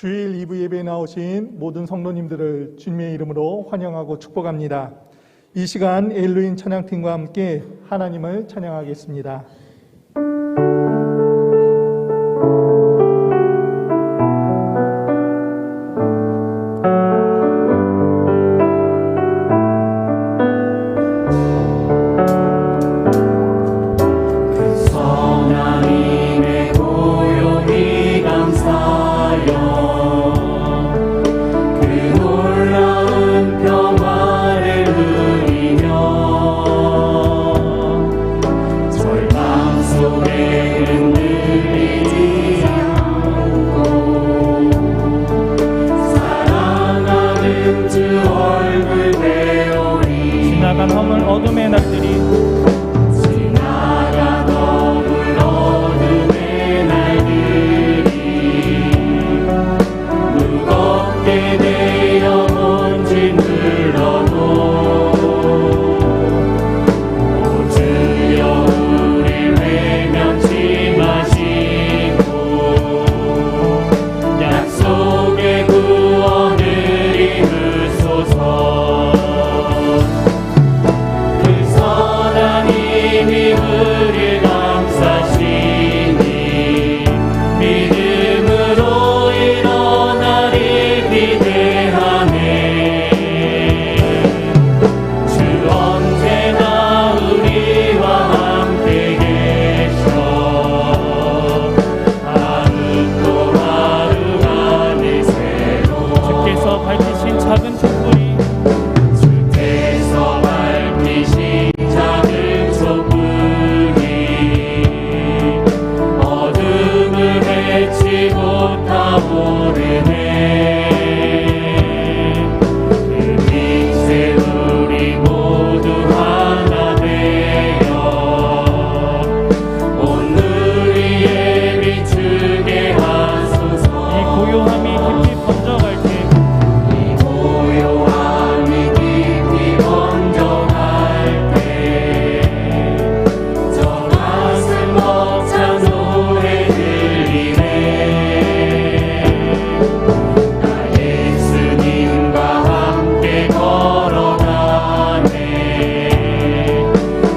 주일 2부 예배에 나오신 모든 성도님들을 주님의 이름으로 환영하고 축복합니다. 이 시간 엘로힘 찬양팀과 함께 하나님을 찬양하겠습니다. 지나간 허물 어둠의 날들이 무겁게 내 영혼 짓눌러도 오 주여 우릴 외면치 마시고 약속의 구원을 이루소서. 하나님이 우리를 감싸시니 믿음으로 일어나리 기대하네. 주 언제나 우리와 함께 계셔 하루 또 하루가 늘 새로. 주께서 밝히신 작은 촛불이 주께서 밝히신 작은 촛불이 어둠을 헤치고 타오르네. 그 빛에 우리 모두 하나 되어 오늘 위에 비추게 하소서. 이 고요함이 깊이 번져갈 때 이 고요함이 깊이 번져갈 때 저 가슴 벅찬 노래 들리네. 나 예수님과 함께 걸어가네.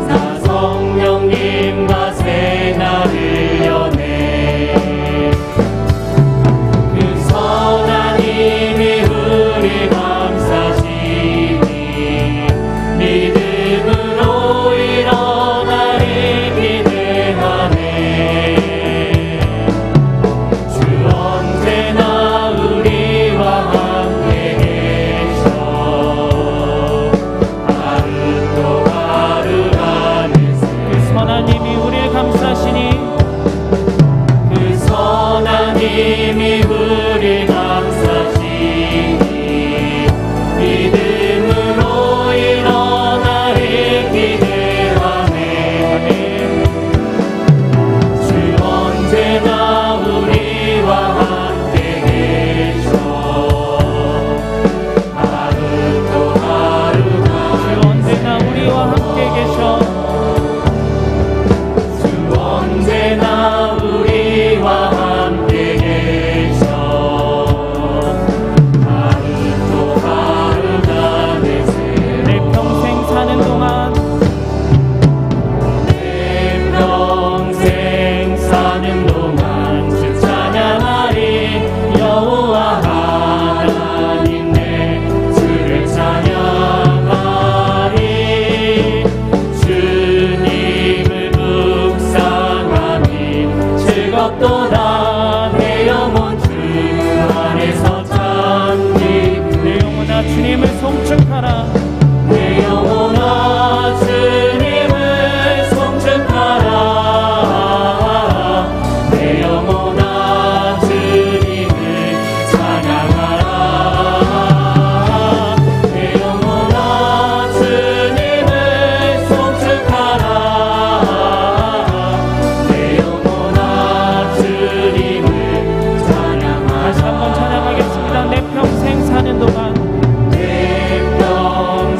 나 성령님과 새 날을 여네. 그 선하님이 우리 감싸시니 믿음으로 일어나리 기대하네. 주 언제나 우리와 함께 계셔 하루 또 하루가 늘 새로. 그 선하님이 우리를 감싸시니 그 선하님이 우리를 감싸시니 믿음으로 일어나리 기대하네. 주 언제나 우리와 함께 계셔 하루 또 하루가. 주 언제나 우리와 함께 계셔. 주 언제나 우리와 함께 계셔 하루 또 하루가 늘 새로. 내 평생 사는 동안 내 평생 사는 동안 주 찬양하리. 여호와 하나님 내 주를 찬양하리. 주님을 묵상하니 즐겁도다. 내 영혼 주 안에서 잠기. 내 영혼아 주님을 송축하라. 내 영혼아 주님을 송축하라. 내 영혼아 주님을 찬양하라. 내 영혼아 주님을 송축하라. 내 영혼아 주님을 찬양하라. 다시 한번 찬양하겠습니다. 내 평생 사는 동안 내 평생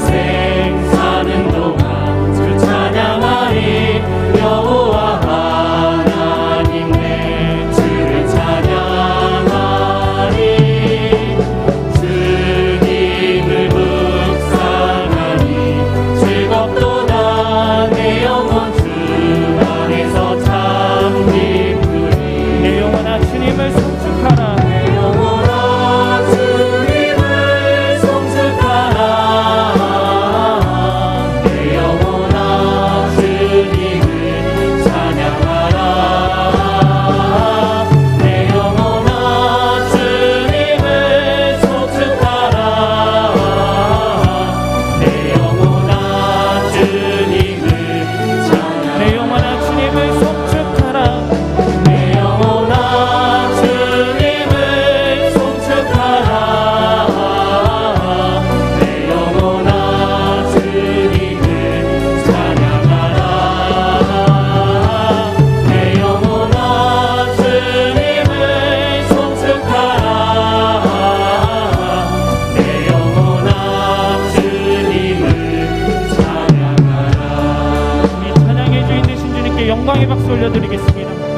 주님께 박수 올려드리겠습니다.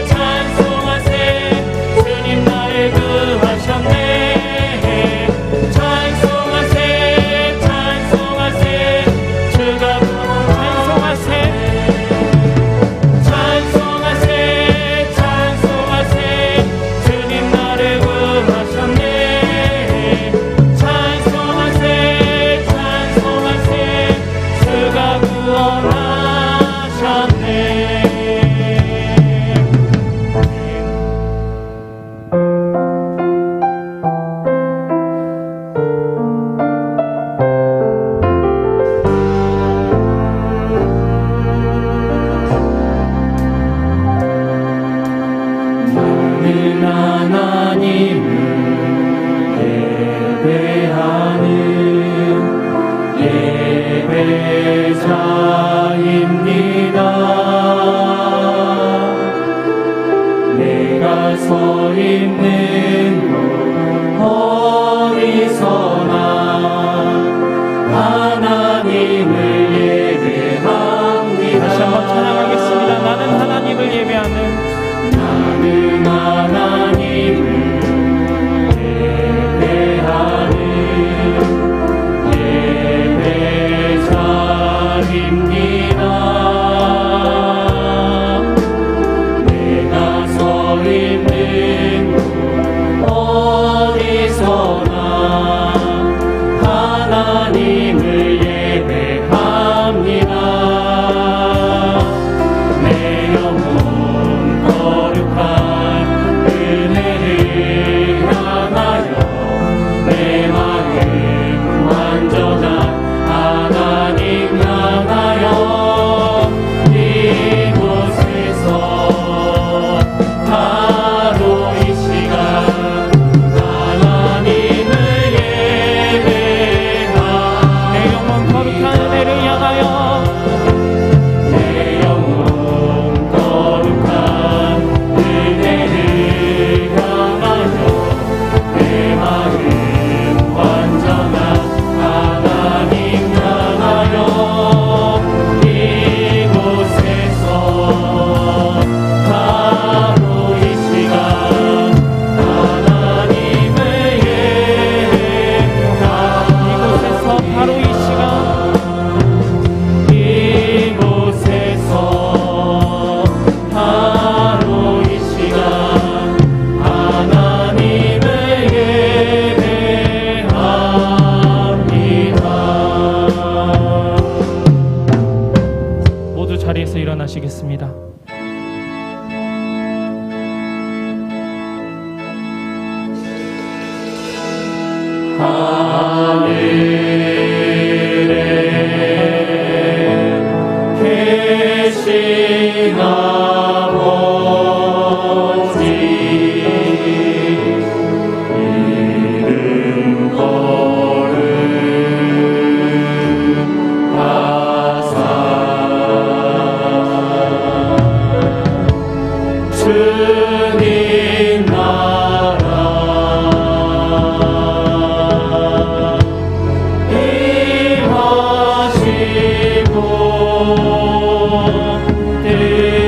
찬송하세 주님 나를 구하셨네 계신 아버지 이름 거룩하사 주님 나라 임하시고 뜻이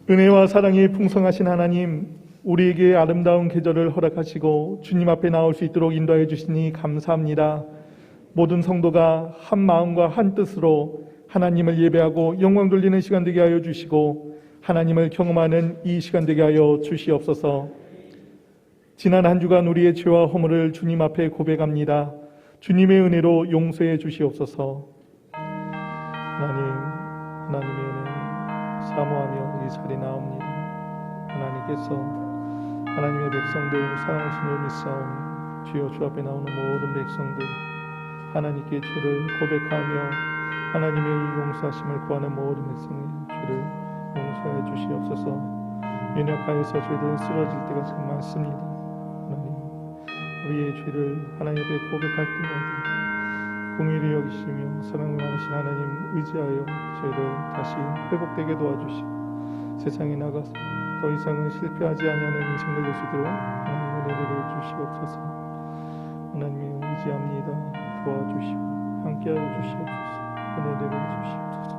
은혜와 사랑이 풍성하신 하나님, 우리에게 아름다운 계절을 허락하시고 주님 앞에 나올 수 있도록 인도해 주시니 감사합니다. 모든 성도가 한 마음과 한 뜻으로 하나님을 예배하고 영광 돌리는 시간 되게 하여 주시고 하나님을 경험하는 이 시간 되게 하여 주시옵소서. 지난 한 주간 우리의 죄와 허물을 주님 앞에 고백합니다. 주님의 은혜로 용서해 주시옵소서. 하나님의 은혜 사모하며 이 자리에 나옵니다. 하나님께서 하나님의 백성들 사랑하시며 믿사오니 주여 주 앞에 나오는 모든 백성들 하나님께 죄를 고백하며 하나님의 이 용서하심을 구하는 모든 백성의 죄를 용서해 주시옵소서. 연약하여서 죄를 쓰러질 때가 참 많습니다. 하나님 우리의 죄를 하나님 앞에 고백할 때마다 공의를 여기시며 사랑을 많으신 하나님 의지하여 죄를 다시 회복되게 도와주시고 세상에 나가서 더 이상은 실패하지 아니하는 인생 될 수 있도록 하나님 은혜를 주시옵소서. 하나님의 의지합니다. 도와주시고 함께하여 주시옵소서. 은혜를 주시옵소서.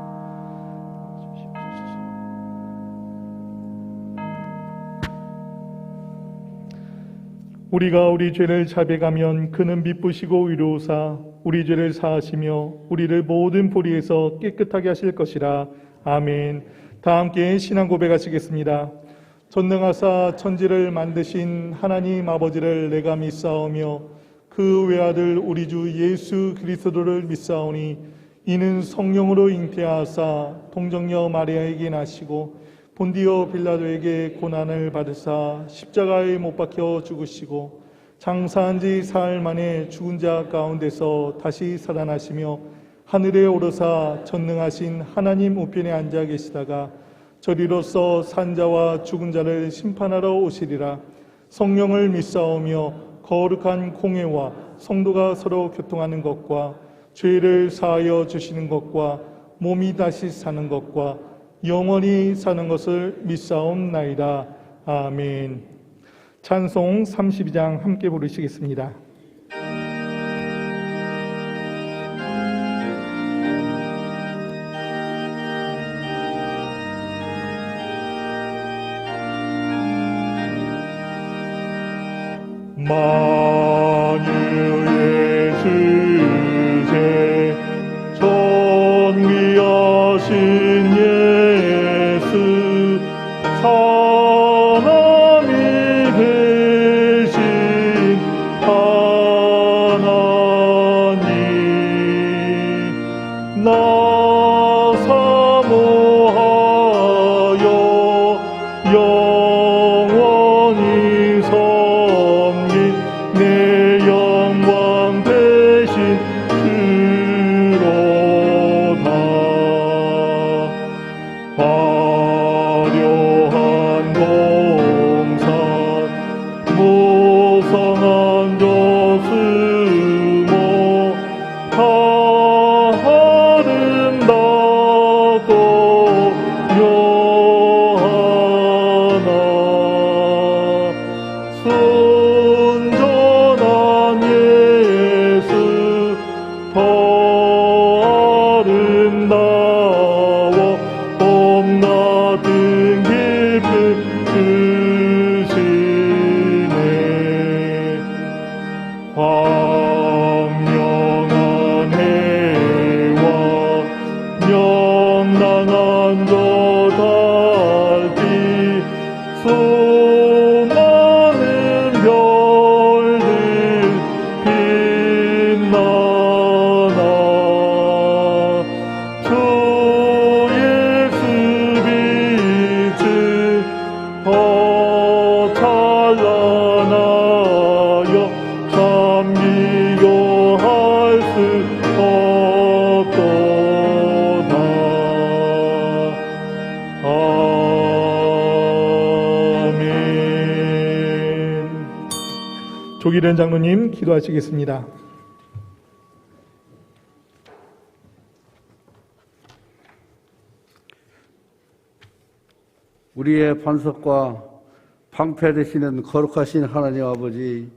우리가 우리 죄를 자백하면 그는 미쁘시고 위로우사 우리 죄를 사하시며 우리를 모든 불의에서 깨끗하게 하실 것이라. 아멘. 다 함께 신앙 고백하시겠습니다. 전능하사 천지를 만드신 하나님 아버지를 내가 믿사오며 그 외아들 우리 주 예수 그리스도를 믿사오니 이는 성령으로 잉태하사 동정녀 마리아에게 나시고 본디오 빌라도에게 고난을 받으사 십자가에 못 박혀 죽으시고 장사한 지 사흘 만에 죽은 자 가운데서 다시 살아나시며 하늘에 오르사 전능하신 하나님 우편에 앉아 계시다가 저리로서 산자와 죽은 자를 심판하러 오시리라. 성령을 믿사오며 거룩한 공회와 성도가 서로 교통하는 것과 죄를 사하여 주시는 것과 몸이 다시 사는 것과 영원히 사는 것을 믿사옵나이다. 아멘. 찬송 32장 함께 부르시겠습니다. 만유의 주제 존귀하신 예수 사람이 되신 하나님 나 사모하여 영원히 섬긴 내 영광 광명한 해와 명랑한 저 달빛 수많은 별들 빛나나 주 예수 빛을 더 찬란하여 참 비교할 수 없도다. 아멘. 조기련 장로님 기도하시겠습니다. 우리의 반석과 방패 되시는 거룩하신 하나님 아버지,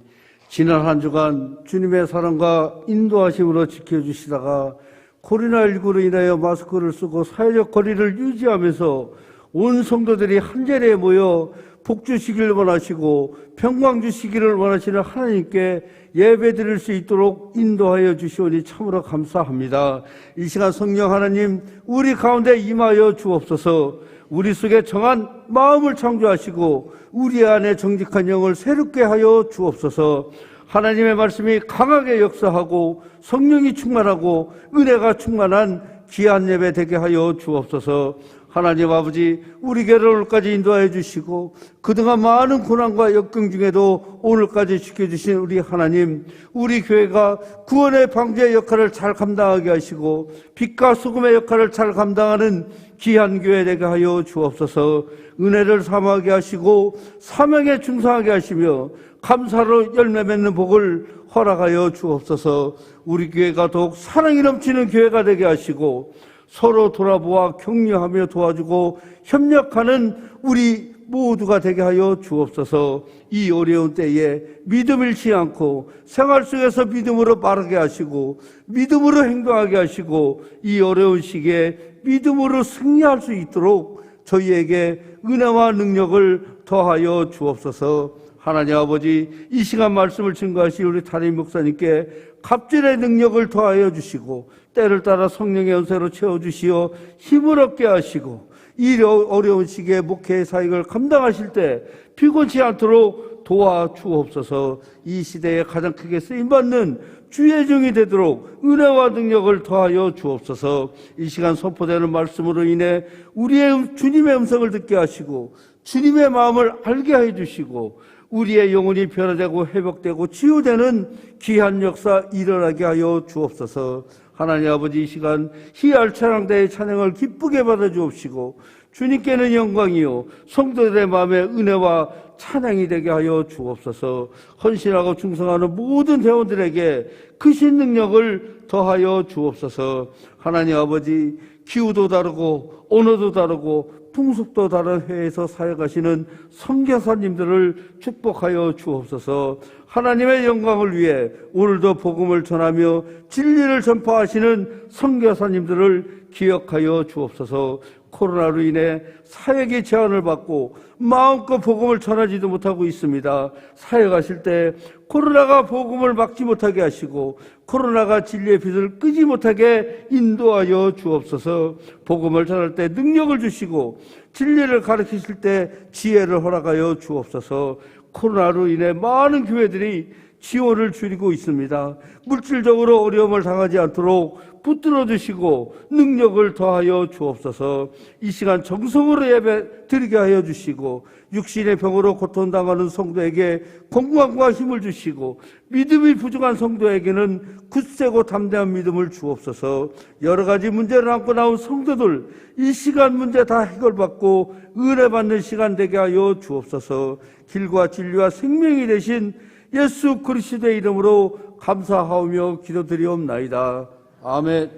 지난 한 주간 주님의 사랑과 인도하심으로 지켜주시다가 코로나19로 인하여 마스크를 쓰고 사회적 거리를 유지하면서 온 성도들이 한자리에 모여 복 주시기를 원하시고 평강 주시기를 원하시는 하나님께 예배드릴 수 있도록 인도하여 주시오니 참으로 감사합니다. 이 시간 성령 하나님 우리 가운데 임하여 주옵소서. 우리 속에 정한 마음을 창조하시고 우리 안에 정직한 영을 새롭게 하여 주옵소서. 하나님의 말씀이 강하게 역사하고 성령이 충만하고 은혜가 충만한 귀한 예배 되게 하여 주옵소서. 하나님 아버지, 우리 교회를 오늘까지 인도하여 주시고 그동안 많은 고난과 역경 중에도 오늘까지 지켜주신 우리 하나님, 우리 교회가 구원의 방주의 역할을 잘 감당하게 하시고 빛과 소금의 역할을 잘 감당하는 귀한 교회 되게 하여 주옵소서. 은혜를 삼하게 하시고 사명에 충성하게 하시며 감사로 열매 맺는 복을 허락하여 주옵소서. 우리 교회가 더욱 사랑이 넘치는 교회가 되게 하시고 서로 돌아보아 격려하며 도와주고 협력하는 우리 모두가 되게 하여 주옵소서. 이 어려운 때에 믿음 잃지 않고 생활 속에서 믿음으로 바르게 하시고 믿음으로 행동하게 하시고 이 어려운 시기에 믿음으로 승리할 수 있도록 저희에게 은혜와 능력을 더하여 주옵소서. 하나님 아버지, 이 시간 말씀을 증거하실 우리 담임 목사님께 갑질의 능력을 더하여 주시고 때를 따라 성령의 연세로 채워주시어 힘을 얻게 하시고 이 어려운 시기에 목회의 사역을 감당하실 때 피곤치 않도록 도와주옵소서. 이 시대에 가장 크게 쓰임받는 주의 종이 되도록 은혜와 능력을 더하여 주옵소서. 이 시간 선포되는 말씀으로 인해 우리의 주님의 음성을 듣게 하시고 주님의 마음을 알게 해주시고 우리의 영혼이 변화되고 회복되고 치유되는 귀한 역사 일어나게 하여 주옵소서. 하나님 아버지, 이 시간 희알 찬양대의 찬양을 기쁘게 받아 주옵시고 주님께는 영광이요 성도들의 마음에 은혜와 찬양이 되게 하여 주옵소서. 헌신하고 충성하는 모든 회원들에게 크신 능력을 더하여 주옵소서. 하나님 아버지, 기후도 다르고 언어도 다르고 풍속도 다른 해에서 사역하시는 선교사님들을 축복하여 주옵소서. 하나님의 영광을 위해 오늘도 복음을 전하며 진리를 전파하시는 선교사님들을 기억하여 주옵소서. 코로나로 인해 사역의 제한을 받고 마음껏 복음을 전하지도 못하고 있습니다. 사역하실 때 코로나가 복음을 막지 못하게 하시고 코로나가 진리의 빛을 끄지 못하게 인도하여 주옵소서. 복음을 전할 때 능력을 주시고 진리를 가르치실 때 지혜를 허락하여 주옵소서. 코로나로 인해 많은 교회들이 지원을 줄이고 있습니다. 물질적으로 어려움을 당하지 않도록 붙들어 주시고 능력을 더하여 주옵소서. 이 시간 정성으로 예배 드리게 하여 주시고 육신의 병으로 고통당하는 성도에게 건강과 힘을 주시고 믿음이 부족한 성도에게는 굳세고 담대한 믿음을 주옵소서. 여러 가지 문제를 안고 나온 성도들 이 시간 문제 다 해결받고 은혜 받는 시간 되게 하여 주옵소서. 길과 진리와 생명이 되신 예수 그리스도의 이름으로 감사하오며 기도드리옵나이다. 아멘.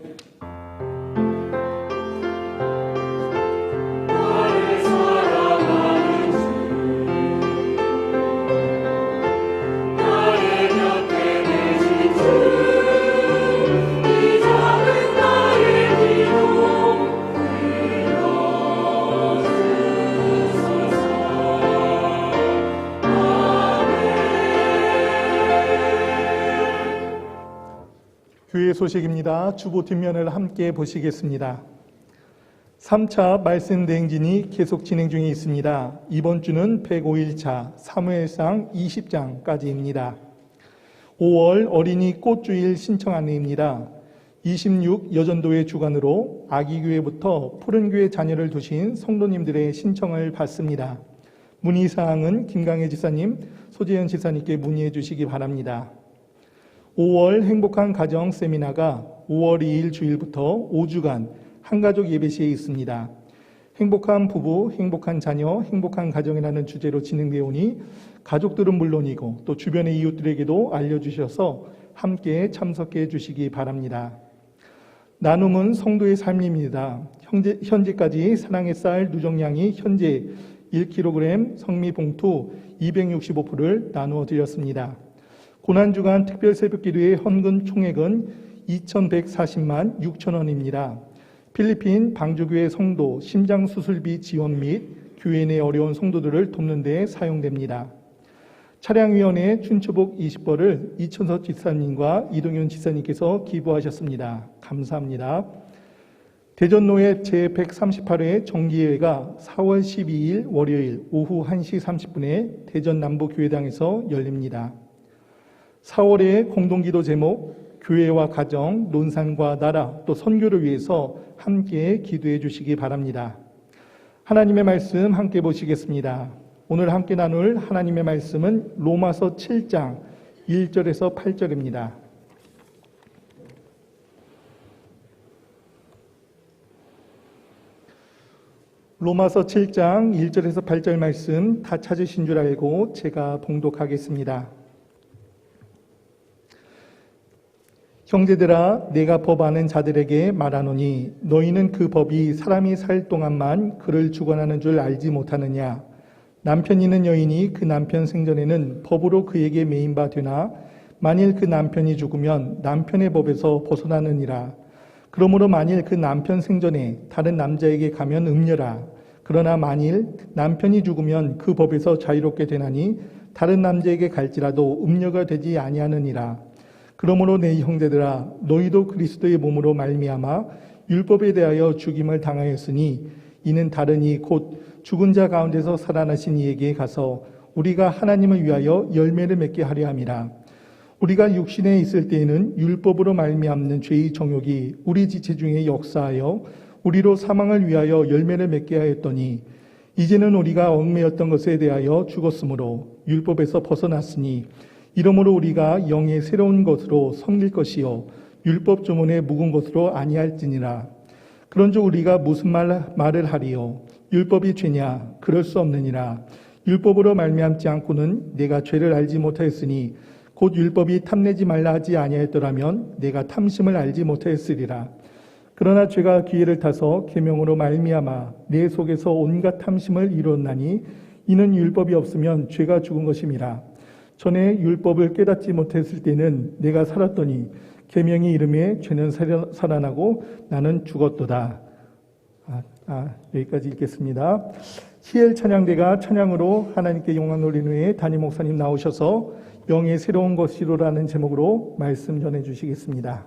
교회 소식입니다. 주보 뒷면을 함께 보시겠습니다. 3차 말씀 대행진이 계속 진행 중에 있습니다. 이번 주는 105일차 사무엘상 20장까지입니다. 5월 어린이 꽃주일 신청 안내입니다. 26 여전도회 주관으로 아기교회부터 푸른교회 자녀를 두신 성도님들의 신청을 받습니다. 문의사항은 김강혜 지사님, 소재현 지사님께 문의해 주시기 바랍니다. 5월 행복한 가정 세미나가 5월 2일 주일부터 5주간 한가족 예배시에 있습니다. 행복한 부부, 행복한 자녀, 행복한 가정이라는 주제로 진행되어 오니 가족들은 물론이고 또 주변의 이웃들에게도 알려주셔서 함께 참석해 주시기 바랍니다. 나눔은 성도의 삶입니다. 현재까지 사랑의 쌀 누정량이 현재 1kg 성미 봉투 265풀을 나누어 드렸습니다. 고난주간 특별 새벽기도의 헌금 총액은 2,140만 6천 원입니다. 필리핀 방주교회 성도 심장수술비 지원 및 교회 내 어려운 성도들을 돕는 데 사용됩니다. 차량위원회 춘추복 20벌을 이천석 지사님과 이동현 지사님께서 기부하셨습니다. 감사합니다. 대전노회 제138회 정기회가 4월 12일 월요일 오후 1시 30분에 대전 남부교회당에서 열립니다. 4월의 공동기도 제목 교회와 가정, 논산과 나라, 또 선교를 위해서 함께 기도해 주시기 바랍니다. 하나님의 말씀 함께 보시겠습니다. 오늘 함께 나눌 하나님의 말씀은 로마서 7장 1절에서 8절입니다. 로마서 7장 1절에서 8절 말씀 다 찾으신 줄 알고 제가 봉독하겠습니다. 형제들아, 내가 법 아는 자들에게 말하노니 너희는 그 법이 사람이 살 동안만 그를 주관하는 줄 알지 못하느냐. 남편 있는 여인이 그 남편 생전에는 법으로 그에게 매인 바 되나 만일 그 남편이 죽으면 남편의 법에서 벗어나느니라. 그러므로 만일 그 남편 생전에 다른 남자에게 가면 음녀라. 그러나 만일 남편이 죽으면 그 법에서 자유롭게 되나니 다른 남자에게 갈지라도 음녀가 되지 아니하느니라. 그러므로 내 형제들아, 너희도 그리스도의 몸으로 말미암아 율법에 대하여 죽임을 당하였으니 이는 다른이 곧 죽은 자 가운데서 살아나신 이에게 가서 우리가 하나님을 위하여 열매를 맺게 하려 함이라. 우리가 육신에 있을 때에는 율법으로 말미암는 죄의 정욕이 우리 지체 중에 역사하여 우리로 사망을 위하여 열매를 맺게 하였더니 이제는 우리가 얽매였던 것에 대하여 죽었으므로 율법에서 벗어났으니 이러므로 우리가 영의 새로운 것으로 섬길 것이요 율법 조문에 묵은 것으로 아니할지니라. 그런즉 우리가 무슨 말을 하리요? 율법이 죄냐? 그럴 수 없느니라. 율법으로 말미암지 않고는 내가 죄를 알지 못하였으니 곧 율법이 탐내지 말라 하지 아니하였더라면 내가 탐심을 알지 못하였으리라. 그러나 죄가 기회를 타서 계명으로 말미암아 내 속에서 온갖 탐심을 이루었나니 이는 율법이 없으면 죄가 죽은 것임이라. 전에 율법을 깨닫지 못했을 때는 내가 살았더니 계명이 이름에 죄는 살아나고 나는 죽었도다. 여기까지 읽겠습니다. 히엘 찬양대가 찬양으로 하나님께 영광 돌린 후에 담임 목사님 나오셔서 영의 새로운 것이로라는 제목으로 말씀 전해 주시겠습니다.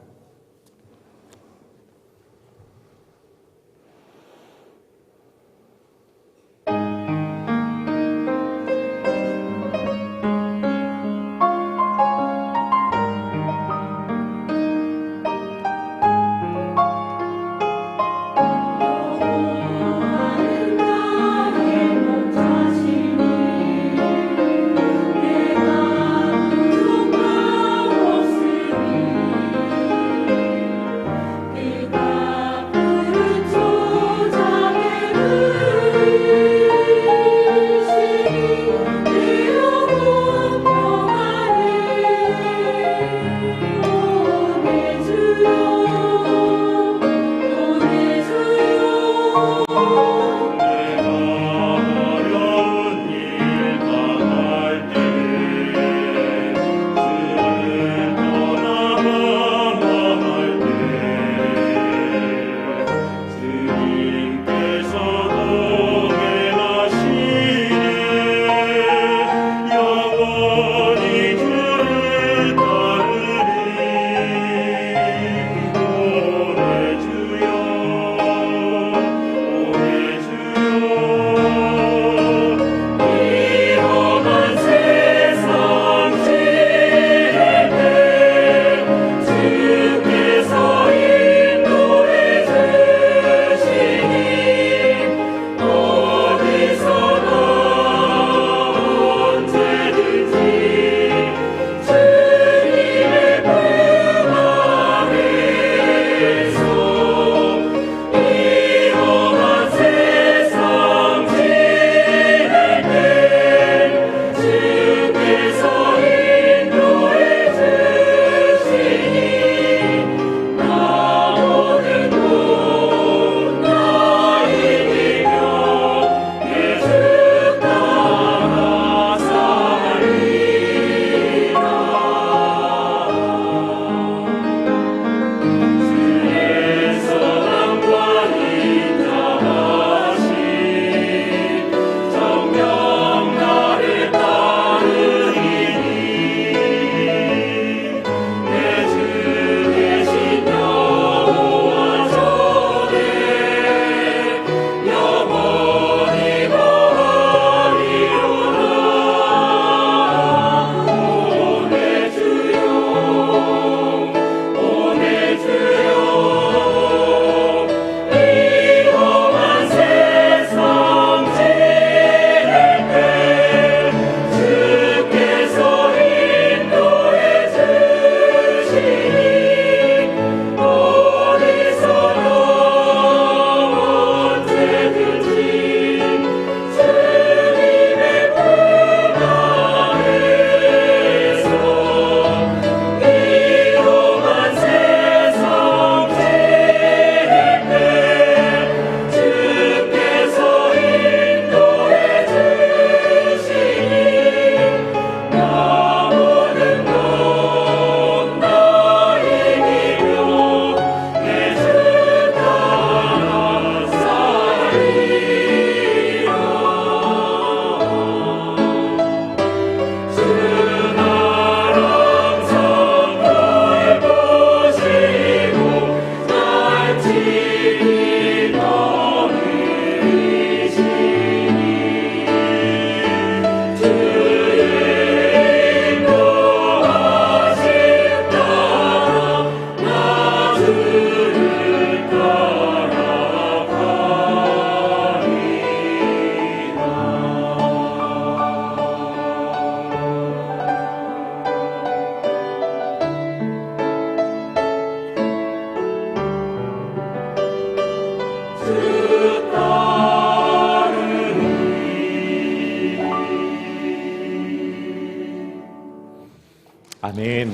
아멘.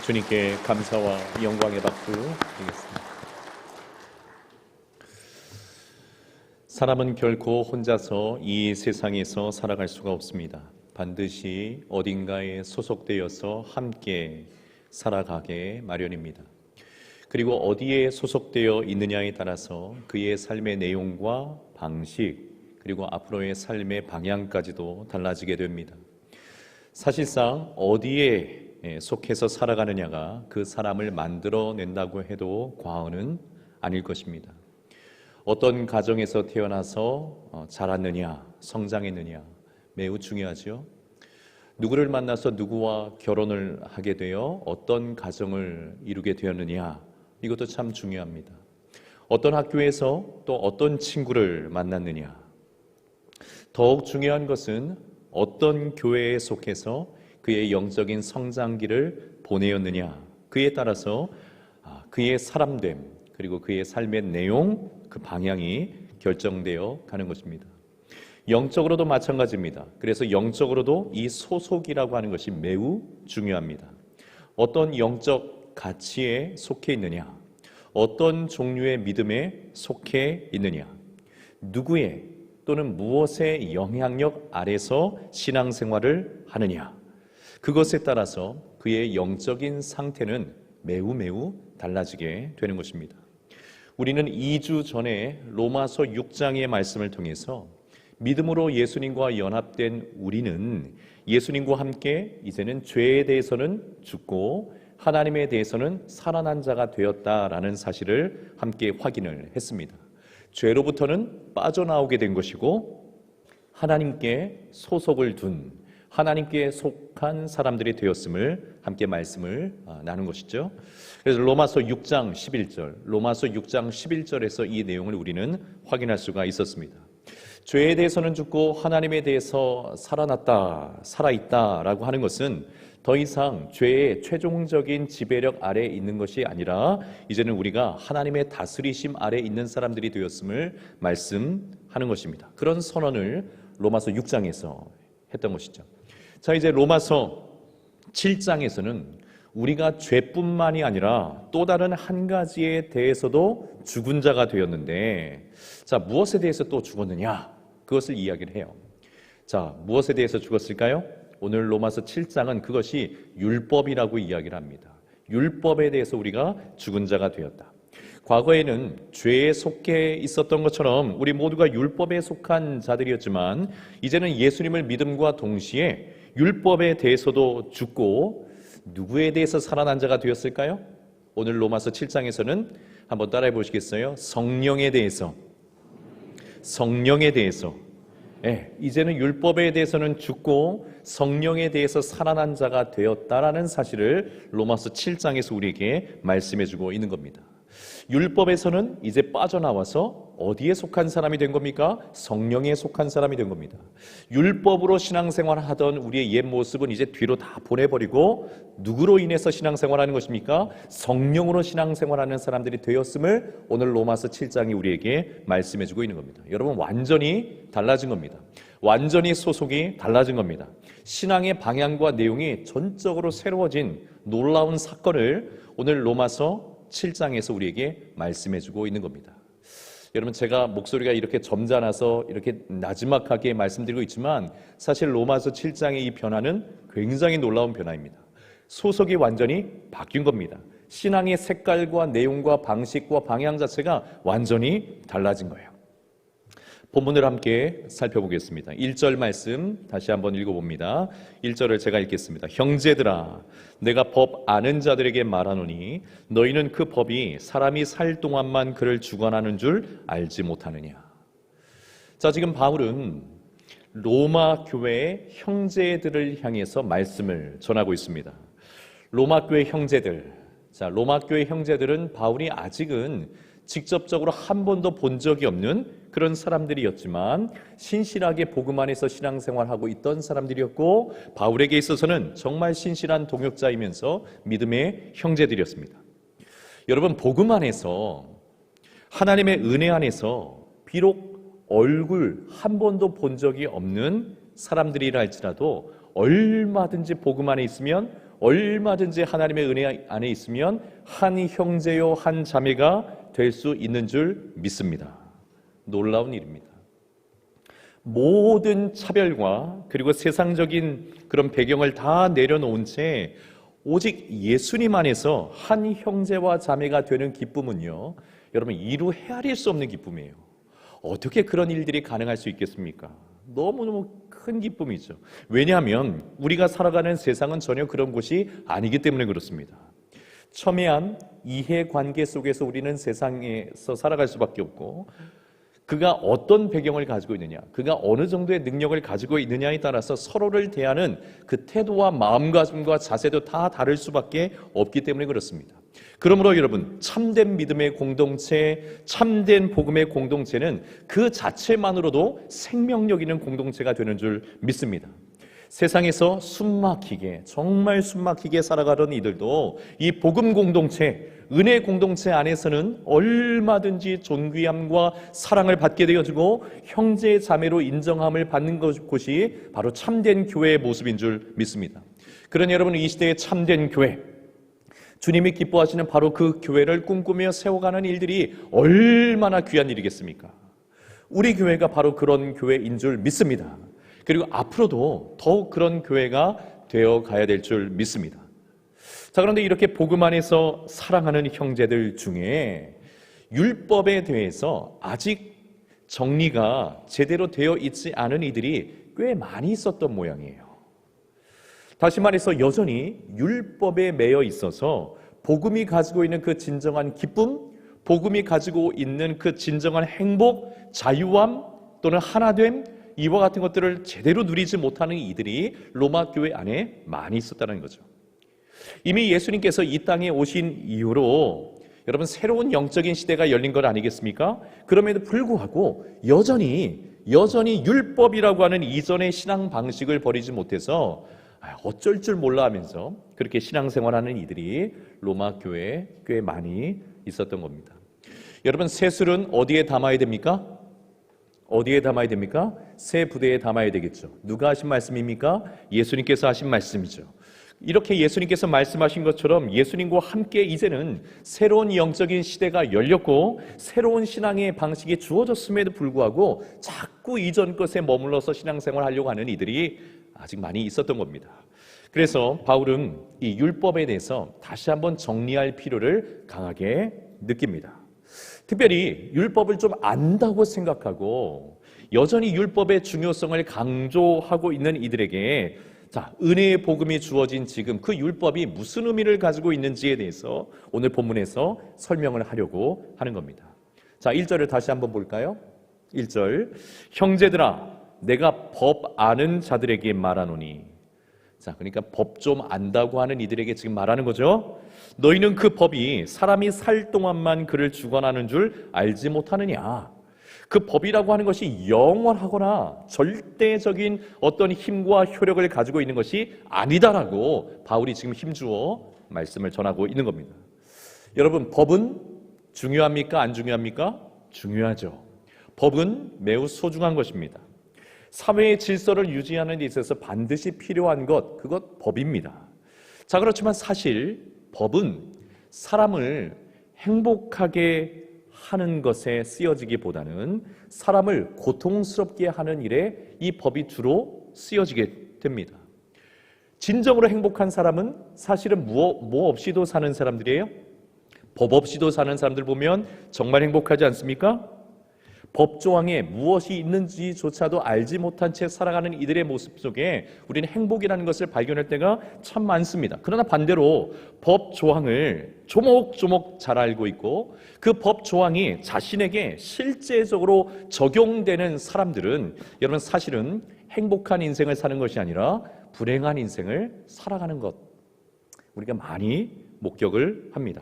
주님께 감사와 영광의 박수 드리겠습니다. 사람은 결코 혼자서 이 세상에서 살아갈 수가 없습니다. 반드시 어딘가에 소속되어서 함께 살아가게 마련입니다. 그리고 어디에 소속되어 있느냐에 따라서 그의 삶의 내용과 방식, 그리고 앞으로의 삶의 방향까지도 달라지게 됩니다. 사실상 어디에 속해서 살아가느냐가 그 사람을 만들어낸다고 해도 과언은 아닐 것입니다. 어떤 가정에서 태어나서 자랐느냐, 성장했느냐 매우 중요하죠. 누구를 만나서 누구와 결혼을 하게 되어 어떤 가정을 이루게 되었느냐, 이것도 참 중요합니다. 어떤 학교에서 또 어떤 친구를 만났느냐, 더욱 중요한 것은 어떤 교회에 속해서 그의 영적인 성장기를 보내었느냐, 그에 따라서 그의 사람됨, 그리고 그의 삶의 내용, 그 방향이 결정되어 가는 것입니다. 영적으로도 마찬가지입니다. 그래서 영적으로도 이 소속이라고 하는 것이 매우 중요합니다. 어떤 영적 가치에 속해 있느냐, 어떤 종류의 믿음에 속해 있느냐, 누구의 또는 무엇의 영향력 아래서 신앙생활을 하느냐, 그것에 따라서 그의 영적인 상태는 매우 달라지게 되는 것입니다. 우리는 2주 전에 로마서 6장의 말씀을 통해서 믿음으로 예수님과 연합된 우리는 예수님과 함께 이제는 죄에 대해서는 죽고 하나님에 대해서는 살아난 자가 되었다라는 사실을 함께 확인을 했습니다. 죄로부터는 빠져나오게 된 것이고 하나님께 소속을 둔, 하나님께 속한 사람들이 되었음을 함께 말씀을 나눈 것이죠. 그래서 로마서 6장 11절, 로마서 6장 11절에서 이 내용을 우리는 확인할 수가 있었습니다. 죄에 대해서는 죽고 하나님에 대해서 살아났다, 살아있다라고 하는 것은 더 이상 죄의 최종적인 지배력 아래에 있는 것이 아니라 이제는 우리가 하나님의 다스리심 아래에 있는 사람들이 되었음을 말씀하는 것입니다. 그런 선언을 로마서 6장에서 했던 것이죠. 자, 이제 로마서 7장에서는 우리가 죄뿐만이 아니라 또 다른 한 가지에 대해서도 죽은 자가 되었는데, 자, 무엇에 대해서 또 죽었느냐? 그것을 이야기를 해요. 자, 무엇에 대해서 죽었을까요? 오늘 로마서 7장은 그것이 율법이라고 이야기를 합니다. 율법에 대해서 우리가 죽은 자가 되었다. 과거에는 죄에 속해 있었던 것처럼 우리 모두가 율법에 속한 자들이었지만 이제는 예수님을 믿음과 동시에 율법에 대해서도 죽고 누구에 대해서 살아난 자가 되었을까요? 오늘 로마서 7장에서는 한번 따라해 보시겠어요? 성령에 대해서. 이제는 율법에 대해서는 죽고 성령에 대해서 살아난 자가 되었다라는 사실을 로마서 7장에서 우리에게 말씀해 주고 있는 겁니다. 율법에서는 이제 빠져나와서 어디에 속한 사람이 된 겁니까? 성령에 속한 사람이 된 겁니다. 율법으로 신앙생활 하던 우리의 옛 모습은 이제 뒤로 다 보내버리고 누구로 인해서 신앙생활하는 것입니까? 성령으로 신앙생활하는 사람들이 되었음을 오늘 로마서 7장이 우리에게 말씀해주고 있는 겁니다. 여러분, 완전히 달라진 겁니다. 완전히 소속이 달라진 겁니다. 신앙의 방향과 내용이 전적으로 새로워진 놀라운 사건을 오늘 로마서 7장에서 우리에게 말씀해주고 있는 겁니다. 여러분, 제가 목소리가 이렇게 점잖아서 이렇게 나지막하게 말씀드리고 있지만 사실 로마서 7장의 이 변화는 굉장히 놀라운 변화입니다. 소속이 완전히 바뀐 겁니다. 신앙의 색깔과 내용과 방식과 방향 자체가 완전히 달라진 거예요. 본문을 함께 살펴보겠습니다. 1절 말씀 다시 한번 읽어봅니다. 1절을 제가 읽겠습니다. 형제들아, 내가 법 아는 자들에게 말하노니 너희는 그 법이 사람이 살 동안만 그를 주관하는 줄 알지 못하느냐. 자, 지금 바울은 로마 교회의 형제들을 향해서 말씀을 전하고 있습니다. 로마 교회 형제들. 자, 로마 교회 형제들은 바울이 아직은 직접적으로 한 번도 본 적이 없는 그런 사람들이었지만 신실하게 복음 안에서 신앙생활하고 있던 사람들이었고 바울에게 있어서는 정말 신실한 동역자이면서 믿음의 형제들이었습니다. 여러분, 복음 안에서 하나님의 은혜 안에서 비록 얼굴 한 번도 본 적이 없는 사람들이라 할지라도 얼마든지 복음 안에 있으면 얼마든지 하나님의 은혜 안에 있으면 한 형제요 한 자매가 될 수 있는 줄 믿습니다. 놀라운 일입니다. 모든 차별과 그리고 세상적인 그런 배경을 다 내려놓은 채 오직 예수님 안에서 한 형제와 자매가 되는 기쁨은요, 여러분 이루 헤아릴 수 없는 기쁨이에요. 어떻게 그런 일들이 가능할 수 있겠습니까? 너무너무 큰 기쁨이죠. 왜냐하면 우리가 살아가는 세상은 전혀 그런 곳이 아니기 때문에 그렇습니다. 첨예한 이해관계 속에서 우리는 세상에서 살아갈 수밖에 없고, 그가 어떤 배경을 가지고 있느냐, 그가 어느 정도의 능력을 가지고 있느냐에 따라서 서로를 대하는 그 태도와 마음가짐과 자세도 다 다를 수밖에 없기 때문에 그렇습니다. 그러므로 여러분, 참된 믿음의 공동체, 참된 복음의 공동체는 그 자체만으로도 생명력 있는 공동체가 되는 줄 믿습니다. 세상에서 숨막히게, 정말 숨막히게 살아가던 이들도 이 복음 공동체, 은혜 공동체 안에서는 얼마든지 존귀함과 사랑을 받게 되어지고 형제 자매로 인정함을 받는 곳이 바로 참된 교회의 모습인 줄 믿습니다. 그러니 여러분, 이 시대의 참된 교회, 주님이 기뻐하시는 바로 그 교회를 꿈꾸며 세워가는 일들이 얼마나 귀한 일이겠습니까? 우리 교회가 바로 그런 교회인 줄 믿습니다. 그리고 앞으로도 더욱 그런 교회가 되어 가야 될 줄 믿습니다. 자, 그런데 이렇게 복음 안에서 사랑하는 형제들 중에 율법에 대해서 아직 정리가 제대로 되어 있지 않은 이들이 꽤 많이 있었던 모양이에요. 다시 말해서 여전히 율법에 매여 있어서 복음이 가지고 있는 그 진정한 기쁨, 복음이 가지고 있는 그 진정한 행복, 자유함 또는 하나됨, 이와 같은 것들을 제대로 누리지 못하는 이들이 로마 교회 안에 많이 있었다는 거죠. 이미 예수님께서 이 땅에 오신 이후로 여러분 새로운 영적인 시대가 열린 것 아니겠습니까? 그럼에도 불구하고 여전히 율법이라고 하는 이전의 신앙 방식을 버리지 못해서 어쩔 줄 몰라 하면서 그렇게 신앙생활하는 이들이 로마 교회에 꽤 많이 있었던 겁니다. 여러분, 새술은 어디에 담아야 됩니까? 어디에 담아야 됩니까? 새 부대에 담아야 되겠죠. 누가 하신 말씀입니까? 예수님께서 하신 말씀이죠. 이렇게 예수님께서 말씀하신 것처럼 예수님과 함께 이제는 새로운 영적인 시대가 열렸고 새로운 신앙의 방식이 주어졌음에도 불구하고 자꾸 이전 것에 머물러서 신앙생활을 하려고 하는 이들이 아직 많이 있었던 겁니다. 그래서 바울은 이 율법에 대해서 다시 한번 정리할 필요를 강하게 느낍니다. 특별히 율법을 좀 안다고 생각하고 여전히 율법의 중요성을 강조하고 있는 이들에게 자, 은혜의 복음이 주어진 지금 그 율법이 무슨 의미를 가지고 있는지에 대해서 오늘 본문에서 설명을 하려고 하는 겁니다. 자, 1절을 다시 한번 볼까요? 1절, 형제들아 내가 법 아는 자들에게 말하노니. 자, 그러니까 법 좀 안다고 하는 이들에게 지금 말하는 거죠. 너희는 그 법이 사람이 살 동안만 그를 주관하는 줄 알지 못하느냐. 그 법이라고 하는 것이 영원하거나 절대적인 어떤 힘과 효력을 가지고 있는 것이 아니다라고 바울이 지금 힘주어 말씀을 전하고 있는 겁니다. 여러분, 법은 중요합니까? 안 중요합니까? 중요하죠. 법은 매우 소중한 것입니다. 사회의 질서를 유지하는 데 있어서 반드시 필요한 것, 그것 법입니다. 자, 그렇지만 사실 법은 사람을 행복하게 하는 것에 쓰여지기보다는 사람을 고통스럽게 하는 일에 이 법이 주로 쓰여지게 됩니다. 진정으로 행복한 사람은 사실은 뭐 없이도 사는 사람들이에요? 법 없이도 사는 사람들 보면 정말 행복하지 않습니까? 법 조항에 무엇이 있는지조차도 알지 못한 채 살아가는 이들의 모습 속에 우리는 행복이라는 것을 발견할 때가 참 많습니다. 그러나 반대로 법 조항을 조목조목 잘 알고 있고 그 법 조항이 자신에게 실제적으로 적용되는 사람들은 여러분 사실은 행복한 인생을 사는 것이 아니라 불행한 인생을 살아가는 것, 우리가 많이 목격을 합니다.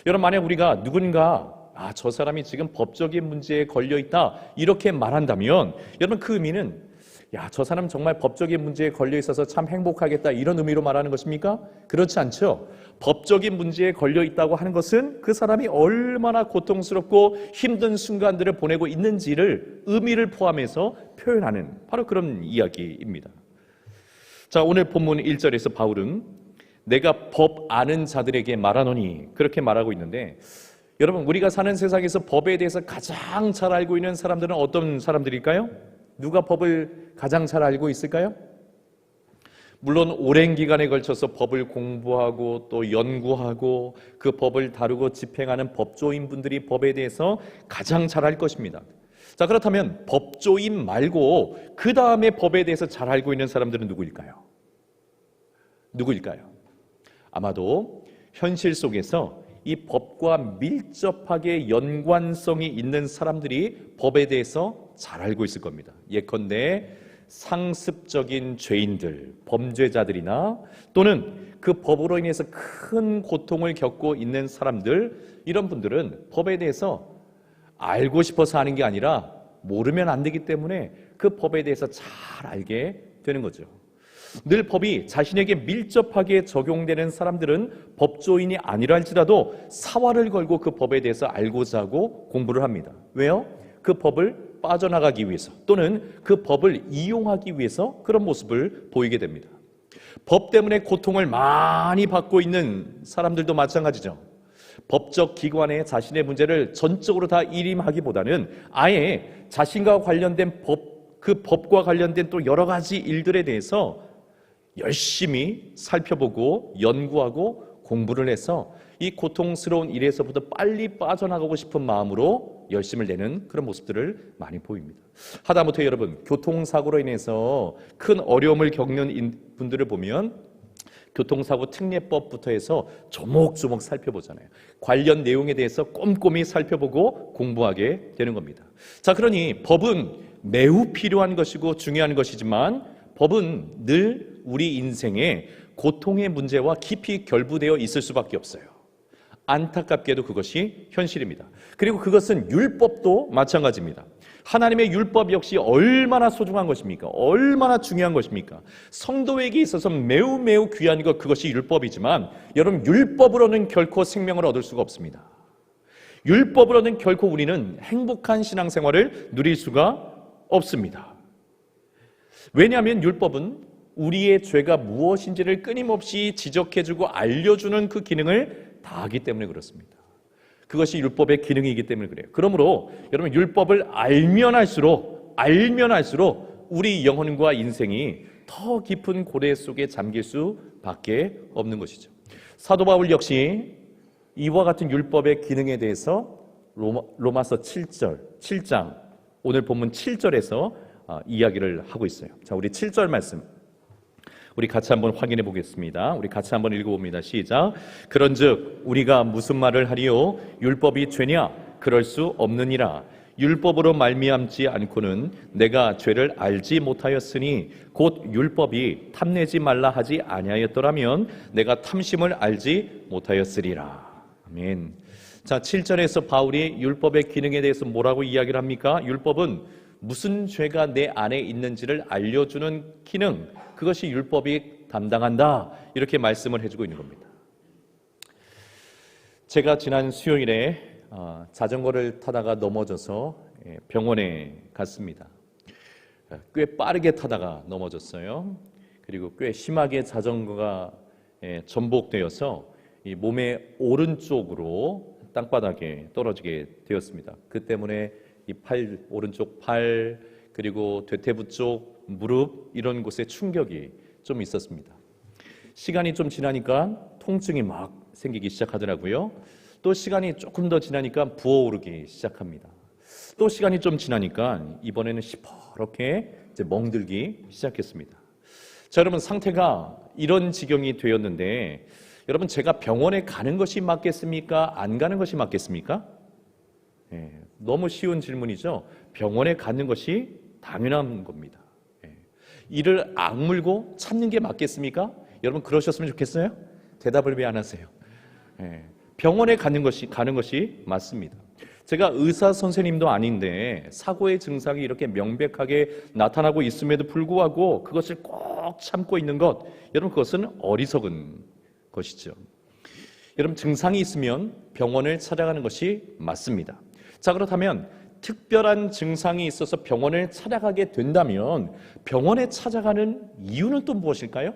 여러분, 만약 우리가 누군가 저 사람이 지금 법적인 문제에 걸려있다 이렇게 말한다면 여러분 그 의미는 저 사람 정말 법적인 문제에 걸려있어서 참 행복하겠다 이런 의미로 말하는 것입니까? 그렇지 않죠. 법적인 문제에 걸려있다고 하는 것은 그 사람이 얼마나 고통스럽고 힘든 순간들을 보내고 있는지를 의미를 포함해서 표현하는 바로 그런 이야기입니다. 자, 오늘 본문 1절에서 바울은 내가 법 아는 자들에게 말하노니 그렇게 말하고 있는데, 여러분 우리가 사는 세상에서 법에 대해서 가장 잘 알고 있는 사람들은 어떤 사람들일까요? 누가 법을 가장 잘 알고 있을까요? 물론 오랜 기간에 걸쳐서 법을 공부하고 또 연구하고 그 법을 다루고 집행하는 법조인 분들이 법에 대해서 가장 잘 알 것입니다. 자, 그렇다면 법조인 말고 그 다음에 법에 대해서 잘 알고 있는 사람들은 누구일까요? 누구일까요? 아마도 현실 속에서 이 법과 밀접하게 연관성이 있는 사람들이 법에 대해서 잘 알고 있을 겁니다. 예컨대 상습적인 죄인들, 범죄자들이나 또는 그 법으로 인해서 큰 고통을 겪고 있는 사람들, 이런 분들은 법에 대해서 알고 싶어서 하는 게 아니라 모르면 안 되기 때문에 그 법에 대해서 잘 알게 되는 거죠. 늘 법이 자신에게 밀접하게 적용되는 사람들은 법조인이 아니라 할지라도 사활을 걸고 그 법에 대해서 알고자 하고 공부를 합니다. 왜요? 그 법을 빠져나가기 위해서 또는 그 법을 이용하기 위해서 그런 모습을 보이게 됩니다. 법 때문에 고통을 많이 받고 있는 사람들도 마찬가지죠. 법적 기관에 자신의 문제를 전적으로 다 일임하기보다는 아예 자신과 관련된 그 법과 관련된 또 여러 가지 일들에 대해서 열심히 살펴보고 연구하고 공부를 해서 이 고통스러운 일에서부터 빨리 빠져나가고 싶은 마음으로 열심을 내는 그런 모습들을 많이 보입니다. 하다못해 여러분, 교통사고로 인해서 큰 어려움을 겪는 분들을 보면 교통사고 특례법부터 해서 조목조목 살펴보잖아요. 관련 내용에 대해서 꼼꼼히 살펴보고 공부하게 되는 겁니다. 자, 그러니 법은 매우 필요한 것이고 중요한 것이지만 법은 늘 우리 인생에 고통의 문제와 깊이 결부되어 있을 수밖에 없어요. 안타깝게도 그것이 현실입니다. 그리고 그것은 율법도 마찬가지입니다. 하나님의 율법 역시 얼마나 소중한 것입니까? 얼마나 중요한 것입니까? 성도에게 있어서 매우 매우 귀한 것, 그것이 율법이지만 여러분, 율법으로는 결코 생명을 얻을 수가 없습니다. 율법으로는 결코 우리는 행복한 신앙생활을 누릴 수가 없습니다. 왜냐하면 율법은 우리의 죄가 무엇인지를 끊임없이 지적해주고 알려주는 그 기능을 다하기 때문에 그렇습니다. 그것이 율법의 기능이기 때문에 그래요. 그러므로 여러분, 율법을 알면 할수록 우리 영혼과 인생이 더 깊은 고뇌 속에 잠길 수밖에 없는 것이죠. 사도 바울 역시 이와 같은 율법의 기능에 대해서 로마서 7장 오늘 본문 7절에서 이야기를 하고 있어요. 자, 우리 7절 말씀 우리 같이 한번 확인해 보겠습니다. 우리 같이 한번 읽어봅니다. 시작. 그런즉 우리가 무슨 말을 하리요? 율법이 죄냐? 그럴 수 없느니라. 율법으로 말미암지 않고는 내가 죄를 알지 못하였으니 곧 율법이 탐내지 말라 하지 아니하였더라면 내가 탐심을 알지 못하였으리라. 아멘. 자, 7절에서 바울이 율법의 기능에 대해서 뭐라고 이야기를 합니까? 율법은 무슨 죄가 내 안에 있는지를 알려주는 기능, 그것이 율법이 담당한다, 이렇게 말씀을 해주고 있는 겁니다. 제가 지난 수요일에 자전거를 타다가 넘어져서 병원에 갔습니다. 꽤 빠르게 타다가 넘어졌어요. 그리고 꽤 심하게 자전거가 전복되어서 이 몸의 오른쪽으로 땅바닥에 떨어지게 되었습니다. 그 때문에 이 오른쪽 팔, 그리고 대퇴부 쪽, 무릎, 이런 곳에 충격이 좀 있었습니다. 시간이 좀 지나니까 통증이 막 생기기 시작하더라고요. 또 시간이 조금 더 지나니까 부어오르기 시작합니다. 또 시간이 좀 지나니까 이번에는 시퍼렇게 이제 멍들기 시작했습니다. 자, 여러분, 상태가 이런 지경이 되었는데 여러분, 제가 병원에 가는 것이 맞겠습니까? 안 가는 것이 맞겠습니까? 너무 쉬운 질문이죠. 병원에 가는 것이 당연한 겁니다. 이를 악물고 참는 게 맞겠습니까? 여러분, 그러셨으면 좋겠어요? 대답을 왜 안 하세요? 병원에 가는 것이 맞습니다. 제가 의사 선생님도 아닌데 사고의 증상이 이렇게 명백하게 나타나고 있음에도 불구하고 그것을 꼭 참고 있는 것, 여러분, 그것은 어리석은 것이죠. 여러분, 증상이 있으면 병원을 찾아가는 것이 맞습니다. 자, 그렇다면 특별한 증상이 있어서 병원을 찾아가게 된다면 병원에 찾아가는 이유는 또 무엇일까요?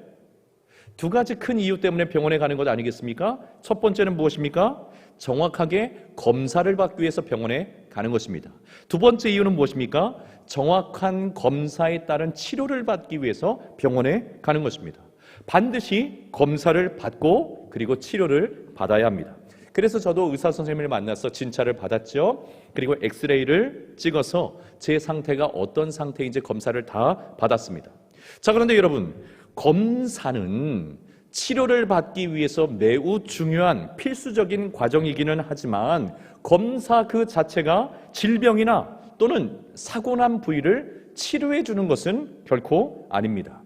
두 가지 큰 이유 때문에 병원에 가는 것 아니겠습니까? 첫 번째는 무엇입니까? 정확하게 검사를 받기 위해서 병원에 가는 것입니다. 두 번째 이유는 무엇입니까? 정확한 검사에 따른 치료를 받기 위해서 병원에 가는 것입니다. 반드시 검사를 받고 그리고 치료를 받아야 합니다. 그래서 저도 의사 선생님을 만나서 진찰을 받았죠. 그리고 엑스레이를 찍어서 제 상태가 어떤 상태인지 검사를 다 받았습니다. 자, 그런데 여러분, 검사는 치료를 받기 위해서 매우 중요한 필수적인 과정이기는 하지만 검사 그 자체가 질병이나 또는 사고 난 부위를 치료해 주는 것은 결코 아닙니다.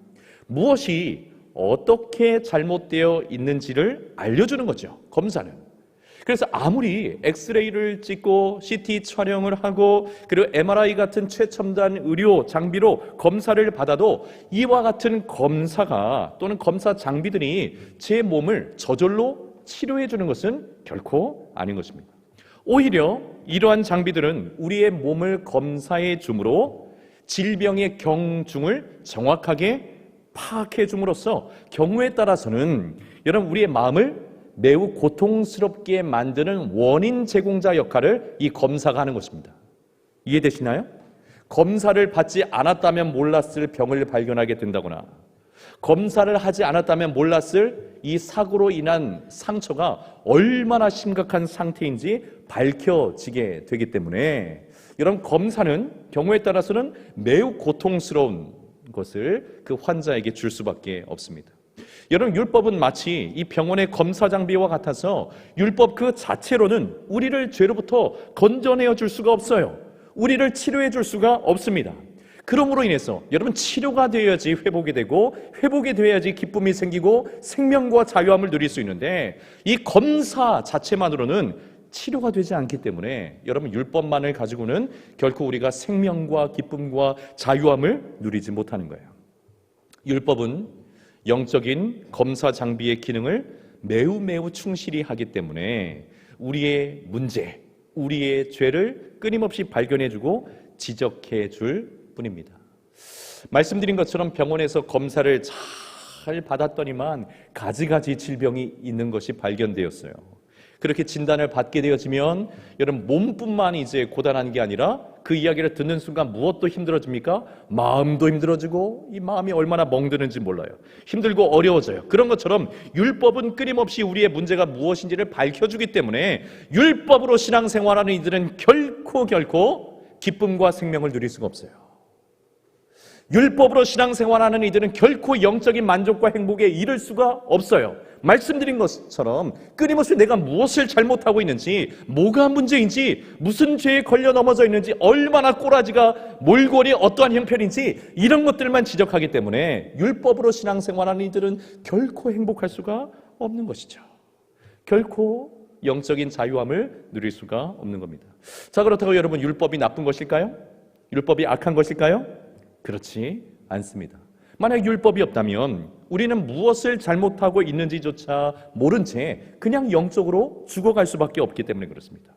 무엇이 어떻게 잘못되어 있는지를 알려주는 거죠, 검사는. 그래서 아무리 엑스레이를 찍고 CT 촬영을 하고 그리고 MRI 같은 최첨단 의료 장비로 검사를 받아도 이와 같은 검사가 또는 검사 장비들이 제 몸을 저절로 치료해 주는 것은 결코 아닌 것입니다. 오히려 이러한 장비들은 우리의 몸을 검사해 줌으로 질병의 경중을 정확하게 파악해 줌으로써 경우에 따라서는 여러분 우리의 마음을 매우 고통스럽게 만드는 원인 제공자 역할을 이 검사가 하는 것입니다. 이해되시나요? 검사를 받지 않았다면 몰랐을 병을 발견하게 된다거나 검사를 하지 않았다면 몰랐을 이 사고로 인한 상처가 얼마나 심각한 상태인지 밝혀지게 되기 때문에 여러분 검사는 경우에 따라서는 매우 고통스러운 것을 그 환자에게 줄 수밖에 없습니다. 여러분 율법은 마치 이 병원의 검사 장비와 같아서 율법 그 자체로는 우리를 죄로부터 건져내어 줄 수가 없어요. 우리를 치료해 줄 수가 없습니다. 그러므로 인해서 여러분 치료가 되어야지 회복이 되고 회복이 되어야지 기쁨이 생기고 생명과 자유함을 누릴 수 있는데 이 검사 자체만으로는 치료가 되지 않기 때문에 여러분 율법만을 가지고는 결코 우리가 생명과 기쁨과 자유함을 누리지 못하는 거예요. 율법은 영적인 검사 장비의 기능을 매우 충실히 하기 때문에 우리의 문제, 우리의 죄를 끊임없이 발견해주고 지적해줄 뿐입니다. 말씀드린 것처럼 병원에서 검사를 잘 받았더니만 가지가지 질병이 있는 것이 발견되었어요. 그렇게 진단을 받게 되어지면 여러분 몸뿐만 이제 고단한 게 아니라 그 이야기를 듣는 순간 무엇도 힘들어집니까? 마음도 힘들어지고 이 마음이 얼마나 멍드는지 몰라요. 힘들고 어려워져요. 그런 것처럼 율법은 끊임없이 우리의 문제가 무엇인지를 밝혀주기 때문에 율법으로 신앙생활하는 이들은 결코 기쁨과 생명을 누릴 수가 없어요. 율법으로 신앙생활하는 이들은 결코 영적인 만족과 행복에 이를 수가 없어요. 말씀드린 것처럼 끊임없이 내가 무엇을 잘못하고 있는지, 뭐가 문제인지, 무슨 죄에 걸려 넘어져 있는지, 얼마나 꼬라지가 몰골이 어떠한 형편인지 이런 것들만 지적하기 때문에 율법으로 신앙생활하는 이들은 결코 행복할 수가 없는 것이죠. 결코 영적인 자유함을 누릴 수가 없는 겁니다. 자, 그렇다고 여러분 율법이 나쁜 것일까요? 율법이 악한 것일까요? 그렇지 않습니다. 만약 율법이 없다면 우리는 무엇을 잘못하고 있는지조차 모른 채 그냥 영적으로 죽어갈 수밖에 없기 때문에 그렇습니다.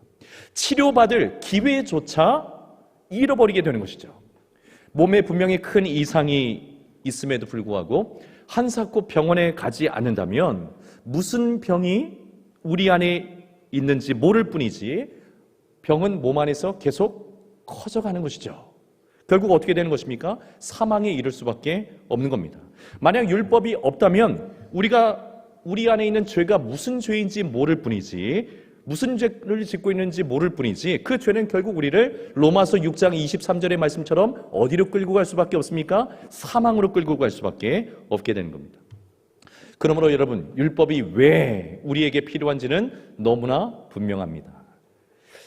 치료받을 기회조차 잃어버리게 되는 것이죠. 몸에 분명히 큰 이상이 있음에도 불구하고 한사코 병원에 가지 않는다면 무슨 병이 우리 안에 있는지 모를 뿐이지 병은 몸 안에서 계속 커져가는 것이죠. 결국 어떻게 되는 것입니까? 사망에 이를 수밖에 없는 겁니다. 만약 율법이 없다면 우리 안에 있는 죄가 무슨 죄인지 모를 뿐이지, 무슨 죄를 짓고 있는지 모를 뿐이지 그 죄는 결국 우리를 로마서 6장 23절의 말씀처럼 어디로 끌고 갈 수밖에 없습니까? 사망으로 끌고 갈 수밖에 없게 되는 겁니다. 그러므로 여러분 율법이 왜 우리에게 필요한지는 너무나 분명합니다.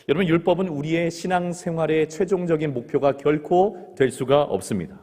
여러분 율법은 우리의 신앙생활의 최종적인 목표가 결코 될 수가 없습니다.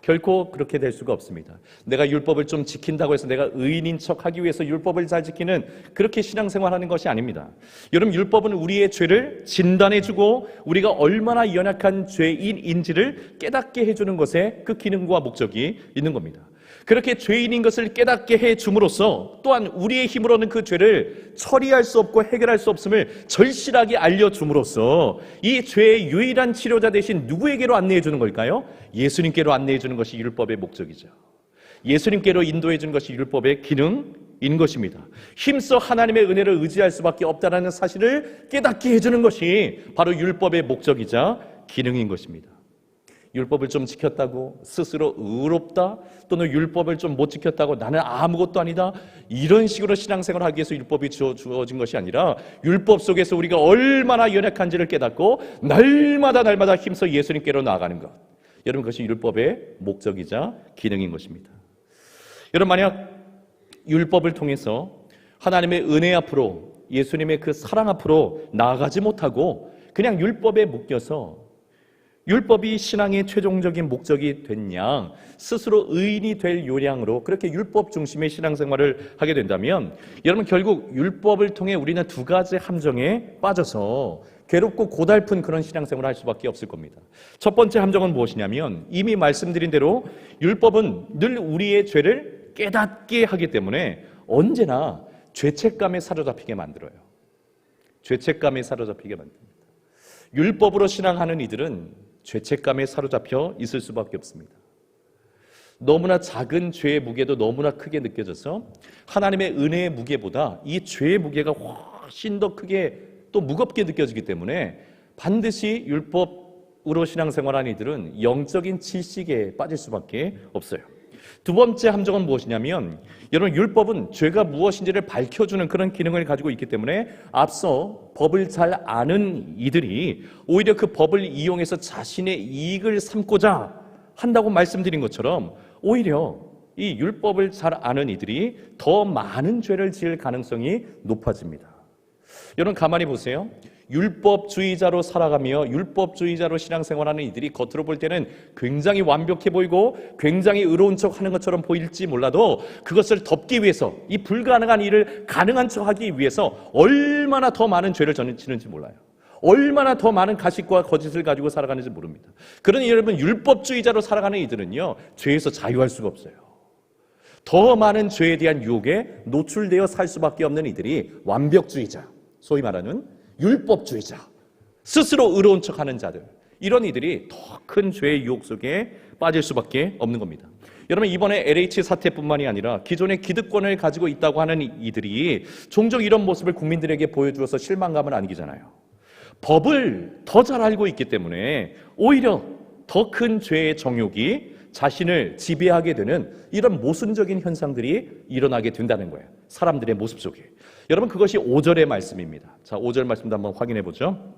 결코 그렇게 될 수가 없습니다. 내가 율법을 좀 지킨다고 해서 내가 의인인 척하기 위해서 율법을 잘 지키는 그렇게 신앙생활하는 것이 아닙니다. 여러분 율법은 우리의 죄를 진단해주고 우리가 얼마나 연약한 죄인인지를 깨닫게 해주는 것에 그 기능과 목적이 있는 겁니다. 그렇게 죄인인 것을 깨닫게 해줌으로써 또한 우리의 힘으로는 그 죄를 처리할 수 없고 해결할 수 없음을 절실하게 알려줌으로써 이 죄의 유일한 치료자 대신 누구에게로 안내해 주는 걸까요? 예수님께로 안내해 주는 것이 율법의 목적이죠. 예수님께로 인도해 준 것이 율법의 기능인 것입니다. 힘써 하나님의 은혜를 의지할 수밖에 없다는 사실을 깨닫게 해주는 것이 바로 율법의 목적이자 기능인 것입니다. 율법을 좀 지켰다고 스스로 의롭다, 또는 율법을 좀 못 지켰다고 나는 아무것도 아니다, 이런 식으로 신앙생활을 하기 위해서 율법이 주어진 것이 아니라 율법 속에서 우리가 얼마나 연약한지를 깨닫고 날마다 힘써 예수님께로 나아가는 것, 여러분 그것이 율법의 목적이자 기능인 것입니다. 여러분 만약 율법을 통해서 하나님의 은혜 앞으로, 예수님의 그 사랑 앞으로 나아가지 못하고 그냥 율법에 묶여서 율법이 신앙의 최종적인 목적이 된 양, 스스로 의인이 될 요량으로 그렇게 율법 중심의 신앙생활을 하게 된다면 여러분 결국 율법을 통해 우리는 두 가지 함정에 빠져서 괴롭고 고달픈 그런 신앙생활을 할 수밖에 없을 겁니다. 첫 번째 함정은 무엇이냐면 이미 말씀드린 대로 율법은 늘 우리의 죄를 깨닫게 하기 때문에 언제나 죄책감에 사로잡히게 만들어요. 죄책감에 사로잡히게 만듭니다. 율법으로 신앙하는 이들은 죄책감에 사로잡혀 있을 수밖에 없습니다. 너무나 작은 죄의 무게도 너무나 크게 느껴져서 하나님의 은혜의 무게보다 이 죄의 무게가 훨씬 더 크게 또 무겁게 느껴지기 때문에 반드시 율법으로 신앙생활하는 이들은 영적인 질식에 빠질 수밖에 없어요. 두 번째 함정은 무엇이냐면 여러분 율법은 죄가 무엇인지를 밝혀주는 그런 기능을 가지고 있기 때문에 앞서 법을 잘 아는 이들이 오히려 그 법을 이용해서 자신의 이익을 삼고자 한다고 말씀드린 것처럼 오히려 이 율법을 잘 아는 이들이 더 많은 죄를 지을 가능성이 높아집니다. 여러분 가만히 보세요. 율법주의자로 살아가며 율법주의자로 신앙생활하는 이들이 겉으로 볼 때는 굉장히 완벽해 보이고 굉장히 의로운 척 하는 것처럼 보일지 몰라도 그것을 덮기 위해서, 이 불가능한 일을 가능한 척 하기 위해서 얼마나 더 많은 죄를 지는지 몰라요. 얼마나 더 많은 가식과 거짓을 가지고 살아가는지 모릅니다. 그러니 여러분 율법주의자로 살아가는 이들은요 죄에서 자유할 수가 없어요. 더 많은 죄에 대한 유혹에 노출되어 살 수밖에 없는 이들이 완벽주의자, 소위 말하는 율법주의자, 스스로 의로운 척하는 자들, 이런 이들이 더 큰 죄의 유혹 속에 빠질 수밖에 없는 겁니다. 여러분 이번에 LH 사태뿐만이 아니라 기존의 기득권을 가지고 있다고 하는 이들이 종종 이런 모습을 국민들에게 보여주어서 실망감을 안기잖아요. 법을 더 잘 알고 있기 때문에 오히려 더 큰 죄의 정욕이 자신을 지배하게 되는 이런 모순적인 현상들이 일어나게 된다는 거예요. 사람들의 모습 속에. 여러분 그것이 5절의 말씀입니다. 자, 5절 말씀도 한번 확인해 보죠.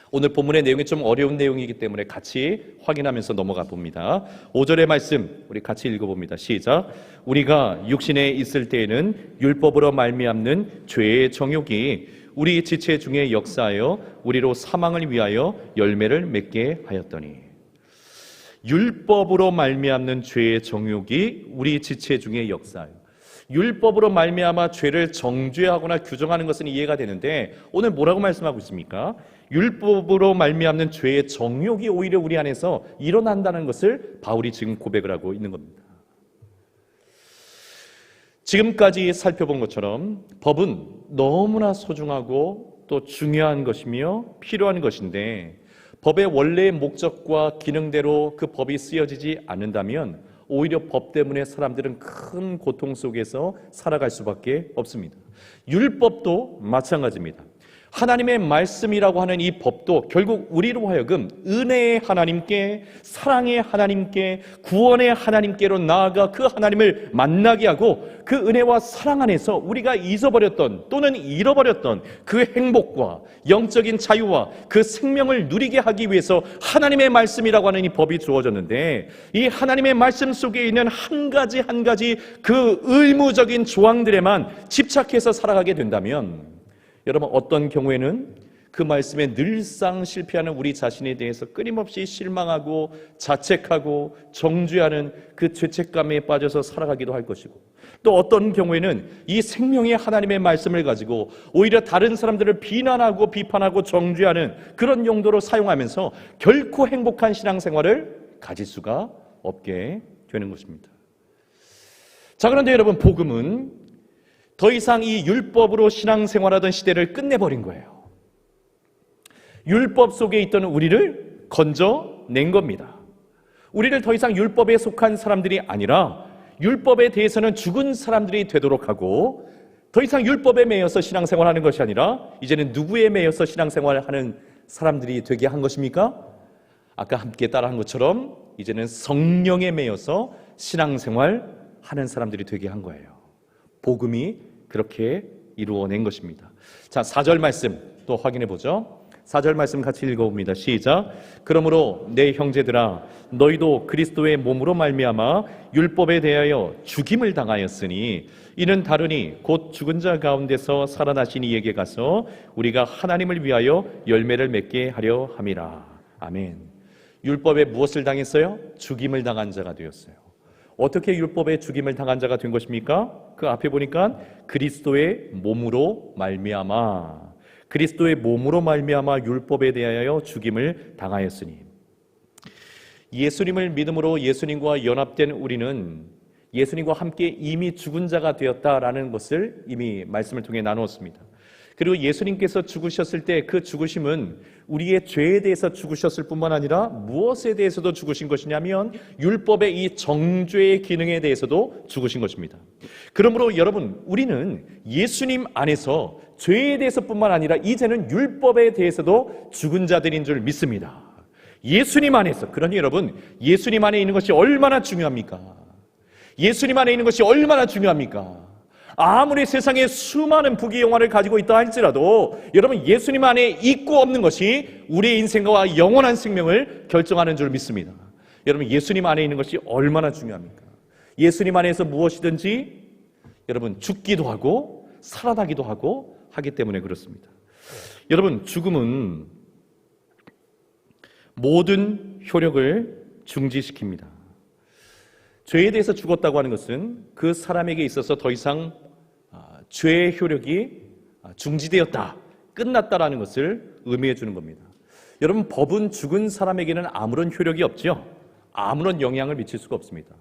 오늘 본문의 내용이 좀 어려운 내용이기 때문에 같이 확인하면서 넘어가 봅니다. 5절의 말씀 우리 같이 읽어봅니다. 시작. 우리가 육신에 있을 때에는 율법으로 말미암는 죄의 정욕이 우리 지체 중에 역사하여 우리로 사망을 위하여 열매를 맺게 하였더니, 율법으로 말미암는 죄의 정욕이 우리 지체 중에 역사하여, 율법으로 말미암아 죄를 정죄하거나 규정하는 것은 이해가 되는데 오늘 뭐라고 말씀하고 있습니까? 율법으로 말미암는 죄의 정욕이 오히려 우리 안에서 일어난다는 것을 바울이 지금 고백을 하고 있는 겁니다. 지금까지 살펴본 것처럼 법은 너무나 소중하고 또 중요한 것이며 필요한 것인데 법의 원래의 목적과 기능대로 그 법이 쓰여지지 않는다면 오히려 법 때문에 사람들은 큰 고통 속에서 살아갈 수밖에 없습니다. 율법도 마찬가지입니다. 하나님의 말씀이라고 하는 이 법도 결국 우리로 하여금 은혜의 하나님께, 사랑의 하나님께, 구원의 하나님께로 나아가 그 하나님을 만나게 하고 그 은혜와 사랑 안에서 우리가 잊어버렸던 또는 잃어버렸던 그 행복과 영적인 자유와 그 생명을 누리게 하기 위해서 하나님의 말씀이라고 하는 이 법이 주어졌는데, 이 하나님의 말씀 속에 있는 한 가지 한 가지 그 의무적인 조항들에만 집착해서 살아가게 된다면 여러분 어떤 경우에는 그 말씀에 늘상 실패하는 우리 자신에 대해서 끊임없이 실망하고 자책하고 정죄하는 그 죄책감에 빠져서 살아가기도 할 것이고, 또 어떤 경우에는 이 생명의 하나님의 말씀을 가지고 오히려 다른 사람들을 비난하고 비판하고 정죄하는 그런 용도로 사용하면서 결코 행복한 신앙생활을 가질 수가 없게 되는 것입니다. 자, 그런데 여러분 복음은 더 이상 이 율법으로 신앙생활하던 시대를 끝내버린 거예요. 율법 속에 있던 우리를 건져낸 겁니다. 우리를 더 이상 율법에 속한 사람들이 아니라 율법에 대해서는 죽은 사람들이 되도록 하고 더 이상 율법에 매여서 신앙생활하는 것이 아니라 이제는 누구에 매여서 신앙생활하는 사람들이 되게 한 것입니까? 아까 함께 따라한 것처럼 이제는 성령에 매여서 신앙생활하는 사람들이 되게 한 거예요. 복음이 그렇게 이루어낸 것입니다. 자, 4절 말씀 또 확인해 보죠. 4절 말씀 같이 읽어봅니다. 시작. 그러므로 내 형제들아 너희도 그리스도의 몸으로 말미암아 율법에 대하여 죽임을 당하였으니 이는 다르니 곧 죽은 자 가운데서 살아나신 이에게 가서 우리가 하나님을 위하여 열매를 맺게 하려 함이라. 아멘. 율법에 무엇을 당했어요? 죽임을 당한 자가 되었어요. 어떻게 율법에 죽임을 당한 자가 된 것입니까? 그 앞에 보니까 그리스도의 몸으로 말미암아, 그리스도의 몸으로 말미암아 율법에 대하여 죽임을 당하였으니, 예수님을 믿음으로 예수님과 연합된 우리는 예수님과 함께 이미 죽은 자가 되었다라는 것을 이미 말씀을 통해 나누었습니다. 그리고 예수님께서 죽으셨을 때 그 죽으심은 우리의 죄에 대해서 죽으셨을 뿐만 아니라 무엇에 대해서도 죽으신 것이냐면 율법의 이 정죄의 기능에 대해서도 죽으신 것입니다. 그러므로 여러분, 우리는 예수님 안에서 죄에 대해서뿐만 아니라 이제는 율법에 대해서도 죽은 자들인 줄 믿습니다. 예수님 안에서. 그러니 여러분, 예수님 안에 있는 것이 얼마나 중요합니까? 예수님 안에 있는 것이 얼마나 중요합니까? 아무리 세상에 수많은 부귀영화를 가지고 있다 할지라도 여러분, 예수님 안에 있고 없는 것이 우리의 인생과 영원한 생명을 결정하는 줄 믿습니다. 여러분, 예수님 안에 있는 것이 얼마나 중요합니까? 예수님 안에서 무엇이든지 여러분 죽기도 하고 살아나기도 하고 하기 때문에 그렇습니다. 여러분, 죽음은 모든 효력을 중지시킵니다. 죄에 대해서 죽었다고 하는 것은 그 사람에게 있어서 더 이상 죄의 효력이 중지되었다, 끝났다라는 것을 의미해 주는 겁니다. 여러분, 법은 죽은 사람에게는 아무런 효력이 없죠. 아무런 영향을 미칠 수가 없습니다.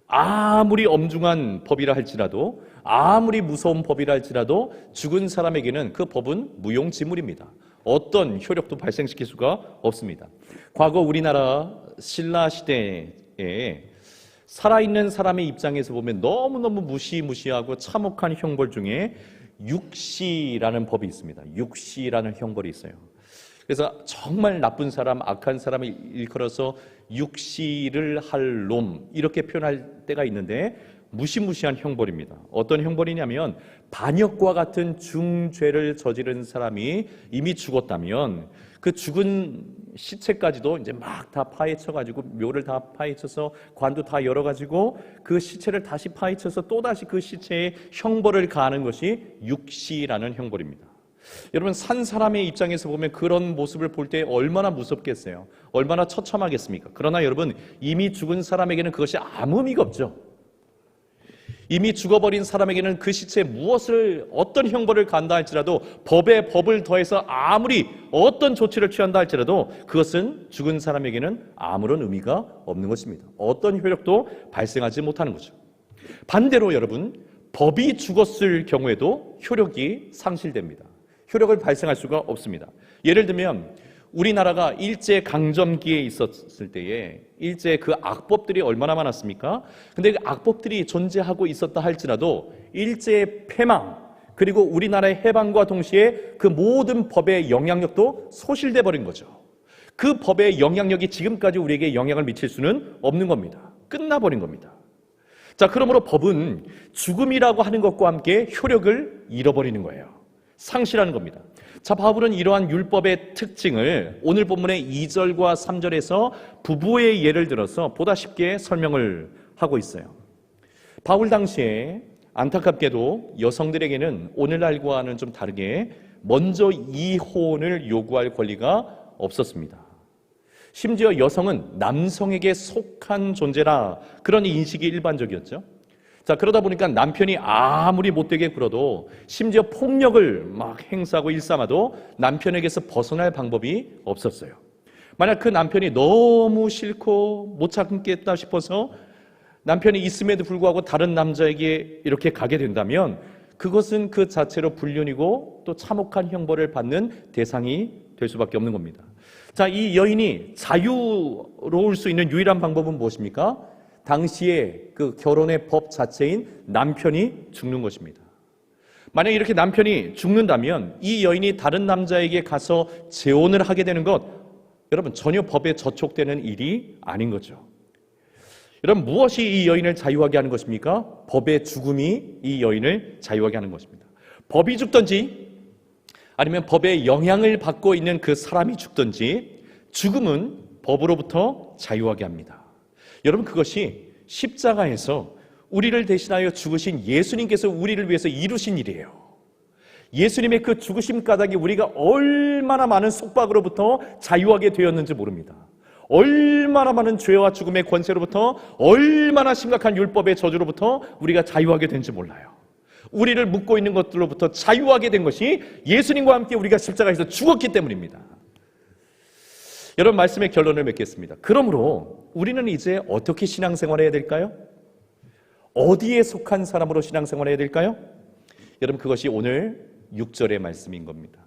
아무리 엄중한 법이라 할지라도, 아무리 무서운 법이라 할지라도 죽은 사람에게는 그 법은 무용지물입니다. 어떤 효력도 발생시킬 수가 없습니다. 과거 우리나라 신라 시대에 살아있는 사람의 입장에서 보면 너무너무 무시무시하고 참혹한 형벌 중에 육시라는 법이 있습니다. 육시라는 형벌이 있어요. 그래서 정말 나쁜 사람, 악한 사람을 일컬어서 육시를 할 놈, 이렇게 표현할 때가 있는데 무시무시한 형벌입니다. 어떤 형벌이냐면 반역과 같은 중죄를 저지른 사람이 이미 죽었다면 그 죽은 시체까지도 이제 막 다 파헤쳐가지고 묘를 다 파헤쳐서 관도 다 열어가지고 그 시체를 다시 파헤쳐서 또다시 그 시체에 형벌을 가하는 것이 육시라는 형벌입니다. 여러분, 산 사람의 입장에서 보면 그런 모습을 볼 때 얼마나 무섭겠어요? 얼마나 처참하겠습니까? 그러나 여러분, 이미 죽은 사람에게는 그것이 아무 의미가 없죠. 이미 죽어버린 사람에게는 그 시체에 무엇을, 어떤 형벌을 간다 할지라도, 법에 법을 더해서 아무리 어떤 조치를 취한다 할지라도 그것은 죽은 사람에게는 아무런 의미가 없는 것입니다. 어떤 효력도 발생하지 못하는 거죠. 반대로 여러분, 법이 죽었을 경우에도 효력이 상실됩니다. 효력을 발생할 수가 없습니다. 예를 들면 우리나라가 일제강점기에 있었을 때에 일제 그 악법들이 얼마나 많았습니까? 근데 그 악법들이 존재하고 있었다 할지라도 일제의 패망, 그리고 우리나라의 해방과 동시에 그 모든 법의 영향력도 소실돼 버린 거죠. 그 법의 영향력이 지금까지 우리에게 영향을 미칠 수는 없는 겁니다. 끝나버린 겁니다. 자, 그러므로 법은 죽음이라고 하는 것과 함께 효력을 잃어버리는 거예요. 상실하는 겁니다. 자, 바울은 이러한 율법의 특징을 오늘 본문의 2절과 3절에서 부부의 예를 들어서 보다 쉽게 설명을 하고 있어요. 바울 당시에 안타깝게도 여성들에게는 오늘날과는 좀 다르게 먼저 이혼을 요구할 권리가 없었습니다. 심지어 여성은 남성에게 속한 존재라, 그런 인식이 일반적이었죠. 자, 그러다 보니까 남편이 아무리 못되게 굴어도, 심지어 폭력을 막 행사하고 일삼아도 남편에게서 벗어날 방법이 없었어요. 만약 그 남편이 너무 싫고 못 참겠다 싶어서 남편이 있음에도 불구하고 다른 남자에게 이렇게 가게 된다면 그것은 그 자체로 불륜이고 또 참혹한 형벌을 받는 대상이 될 수밖에 없는 겁니다. 자, 이 여인이 자유로울 수 있는 유일한 방법은 무엇입니까? 당시에 그 결혼의 법 자체인 남편이 죽는 것입니다. 만약 이렇게 남편이 죽는다면 이 여인이 다른 남자에게 가서 재혼을 하게 되는 것, 여러분 전혀 법에 저촉되는 일이 아닌 거죠. 여러분 무엇이 이 여인을 자유하게 하는 것입니까? 법의 죽음이 이 여인을 자유하게 하는 것입니다. 법이 죽든지 아니면 법의 영향을 받고 있는 그 사람이 죽든지 죽음은 법으로부터 자유하게 합니다. 여러분 그것이 십자가에서 우리를 대신하여 죽으신 예수님께서 우리를 위해서 이루신 일이에요. 예수님의 그 죽으심 까닭에 우리가 얼마나 많은 속박으로부터 자유하게 되었는지 모릅니다. 얼마나 많은 죄와 죽음의 권세로부터, 얼마나 심각한 율법의 저주로부터 우리가 자유하게 된지 몰라요. 우리를 묶고 있는 것들로부터 자유하게 된 것이 예수님과 함께 우리가 십자가에서 죽었기 때문입니다. 여러분 말씀의 결론을 맺겠습니다. 그러므로 우리는 이제 어떻게 신앙생활을 해야 될까요? 어디에 속한 사람으로 신앙생활을 해야 될까요? 여러분 그것이 오늘 6절의 말씀인 겁니다.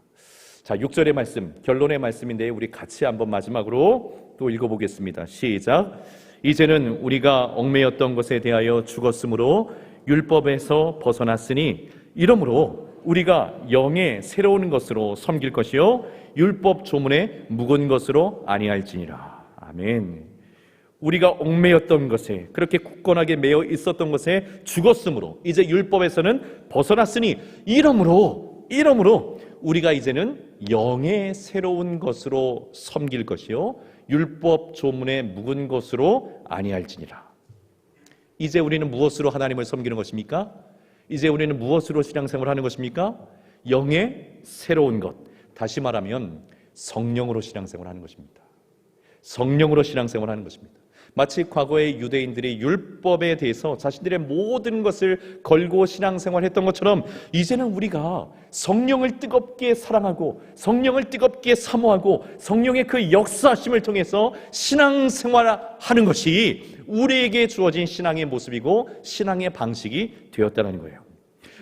자, 6절의 말씀, 결론의 말씀인데 우리 같이 한번 마지막으로 또 읽어보겠습니다. 시작. 이제는 우리가 얽매였던 것에 대하여 죽었으므로 율법에서 벗어났으니 이러므로 우리가 영의 새로운 것으로 섬길 것이요 율법 조문의 묵은 것으로 아니할지니라. 아멘. 우리가 얽매였던 것에, 그렇게 굳건하게 매여 있었던 것에 죽었으므로 이제 율법에서는 벗어났으니 이러므로 우리가 이제는 영의 새로운 것으로 섬길 것이요 율법 조문의 묵은 것으로 아니할지니라. 이제 우리는 무엇으로 하나님을 섬기는 것입니까? 이제 우리는 무엇으로 신앙생활을 하는 것입니까? 영의 새로운 것, 다시 말하면 성령으로 신앙생활을 하는 것입니다. 성령으로 신앙생활을 하는 것입니다. 마치 과거의 유대인들이 율법에 대해서 자신들의 모든 것을 걸고 신앙생활했던 것처럼 이제는 우리가 성령을 뜨겁게 사랑하고 성령을 뜨겁게 사모하고 성령의 그 역사심을 통해서 신앙생활하는 것이 우리에게 주어진 신앙의 모습이고 신앙의 방식이 되었다는 거예요.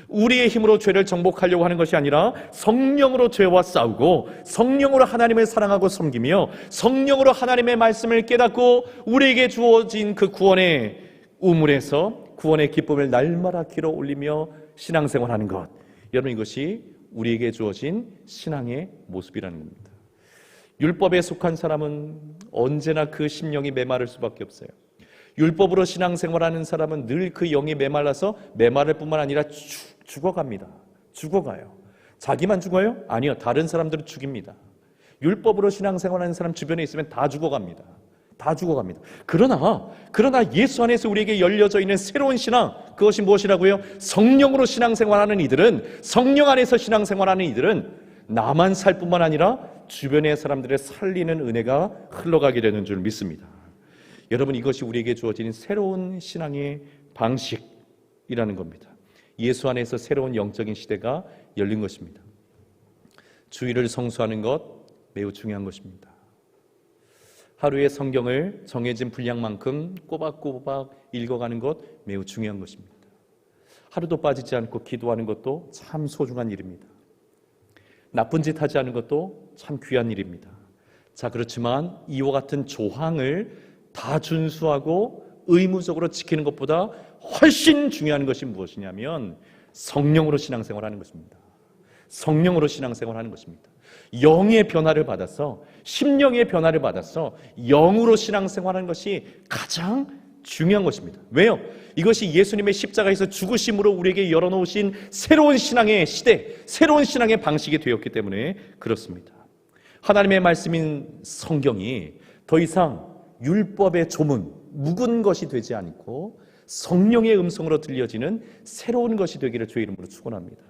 우리의 힘으로 죄를 정복하려고 하는 것이 아니라 성령으로 죄와 싸우고 성령으로 하나님을 사랑하고 섬기며 성령으로 하나님의 말씀을 깨닫고 우리에게 주어진 그 구원의 우물에서 구원의 기쁨을 날마다 길어 올리며 신앙생활하는 것, 여러분 이것이 우리에게 주어진 신앙의 모습이라는 겁니다. 율법에 속한 사람은 언제나 그 심령이 메마를 수밖에 없어요. 율법으로 신앙생활하는 사람은 늘 그 영이 메말라서 메마를 뿐만 아니라 죽어갑니다. 죽어가요. 자기만 죽어요? 아니요. 다른 사람들은 죽입니다. 율법으로 신앙생활하는 사람 주변에 있으면 다 죽어갑니다. 다 죽어갑니다. 그러나 예수 안에서 우리에게 열려져 있는 새로운 신앙, 그것이 무엇이라고요? 성령으로 신앙생활하는 이들은, 성령 안에서 신앙생활하는 이들은 나만 살 뿐만 아니라 주변의 사람들을 살리는 은혜가 흘러가게 되는 줄 믿습니다. 여러분 이것이 우리에게 주어진 새로운 신앙의 방식이라는 겁니다. 예수 안에서 새로운 영적인 시대가 열린 것입니다. 주일을 성수하는 것 매우 중요한 것입니다. 하루의 성경을 정해진 분량만큼 꼬박꼬박 읽어가는 것 매우 중요한 것입니다. 하루도 빠지지 않고 기도하는 것도 참 소중한 일입니다. 나쁜 짓 하지 않은 것도 참 귀한 일입니다. 자, 그렇지만 이와 같은 조항을 다 준수하고 의무적으로 지키는 것보다 훨씬 중요한 것이 무엇이냐면 성령으로 신앙생활하는 것입니다. 성령으로 신앙생활하는 것입니다. 영의 변화를 받아서, 심령의 변화를 받아서 영으로 신앙생활하는 것이 가장 중요한 것입니다. 왜요? 이것이 예수님의 십자가에서 죽으심으로 우리에게 열어놓으신 새로운 신앙의 시대, 새로운 신앙의 방식이 되었기 때문에 그렇습니다. 하나님의 말씀인 성경이 더 이상 율법의 조문, 묵은 것이 되지 않고 성령의 음성으로 들려지는 새로운 것이 되기를 주의 이름으로 축원합니다.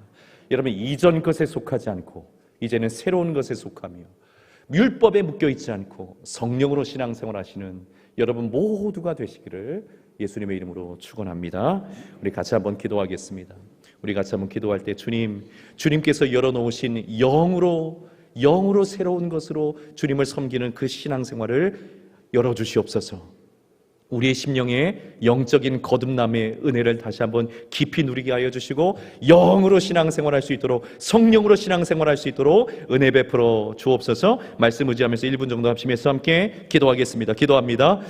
여러분 이전 것에 속하지 않고 이제는 새로운 것에 속하며 율법에 묶여있지 않고 성령으로 신앙생활 하시는 여러분 모두가 되시기를 예수님의 이름으로 축원합니다. 우리 같이 한번 기도하겠습니다. 우리 같이 한번 기도할 때 주님께서 열어놓으신 영으로 새로운 것으로 주님을 섬기는 그 신앙생활을 열어주시옵소서. 우리의 심령에 영적인 거듭남의 은혜를 다시 한번 깊이 누리게 하여 주시고 영으로 신앙생활할 수 있도록, 성령으로 신앙생활할 수 있도록 은혜 베풀어 주옵소서. 말씀 의지하면서 1분 정도 합심해서 함께 기도하겠습니다. 기도합니다.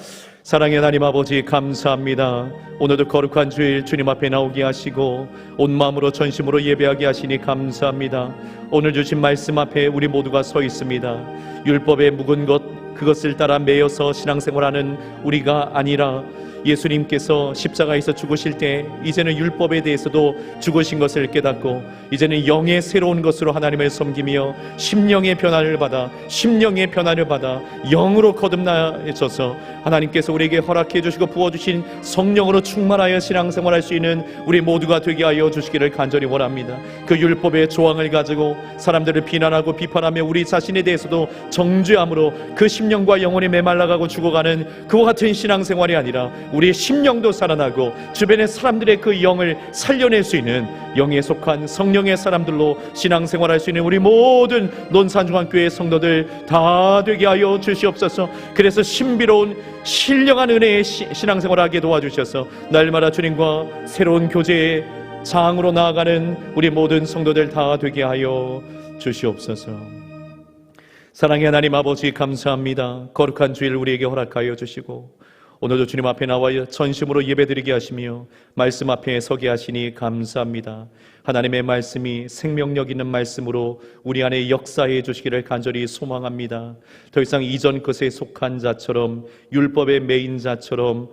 사랑의 하나님 아버지 감사합니다. 오늘도 거룩한 주일 주님 앞에 나오게 하시고 온 마음으로 전심으로 예배하게 하시니 감사합니다. 오늘 주신 말씀 앞에 우리 모두가 서 있습니다. 율법에 묵은 것 그것을 따라 매여서 신앙생활하는 우리가 아니라 예수님께서 십자가에서 죽으실 때 이제는 율법에 대해서도 죽으신 것을 깨닫고 이제는 영의 새로운 것으로 하나님을 섬기며 심령의 변화를 받아 영으로 거듭나셔서 하나님께서 우리에게 허락해 주시고 부어주신 성령으로 충만하여 신앙생활할 수 있는 우리 모두가 되게 하여 주시기를 간절히 원합니다. 그 율법의 조항을 가지고 사람들을 비난하고 비판하며 우리 자신에 대해서도 정죄함으로 그 심령과 영혼이 메말라가고 죽어가는 그와 같은 신앙생활이 아니라 우리의 심령도 살아나고 주변의 사람들의 그 영을 살려낼 수 있는 영에 속한 성령의 사람들로 신앙생활할 수 있는 우리 모든 논산중앙교회 성도들 다 되게 하여 주시옵소서. 그래서 신비로운 신령한 은혜의 신앙생활하게 도와주셔서 날마다 주님과 새로운 교제의 장으로 나아가는 우리 모든 성도들 다 되게 하여 주시옵소서. 사랑의 하나님 아버지 감사합니다. 거룩한 주일 우리에게 허락하여 주시고 오늘도 주님 앞에 나와 전심으로 예배드리게 하시며 말씀 앞에 서게 하시니 감사합니다. 하나님의 말씀이 생명력 있는 말씀으로 우리 안에 역사해 주시기를 간절히 소망합니다. 더 이상 이전 것에 속한 자처럼 율법의 매인 자처럼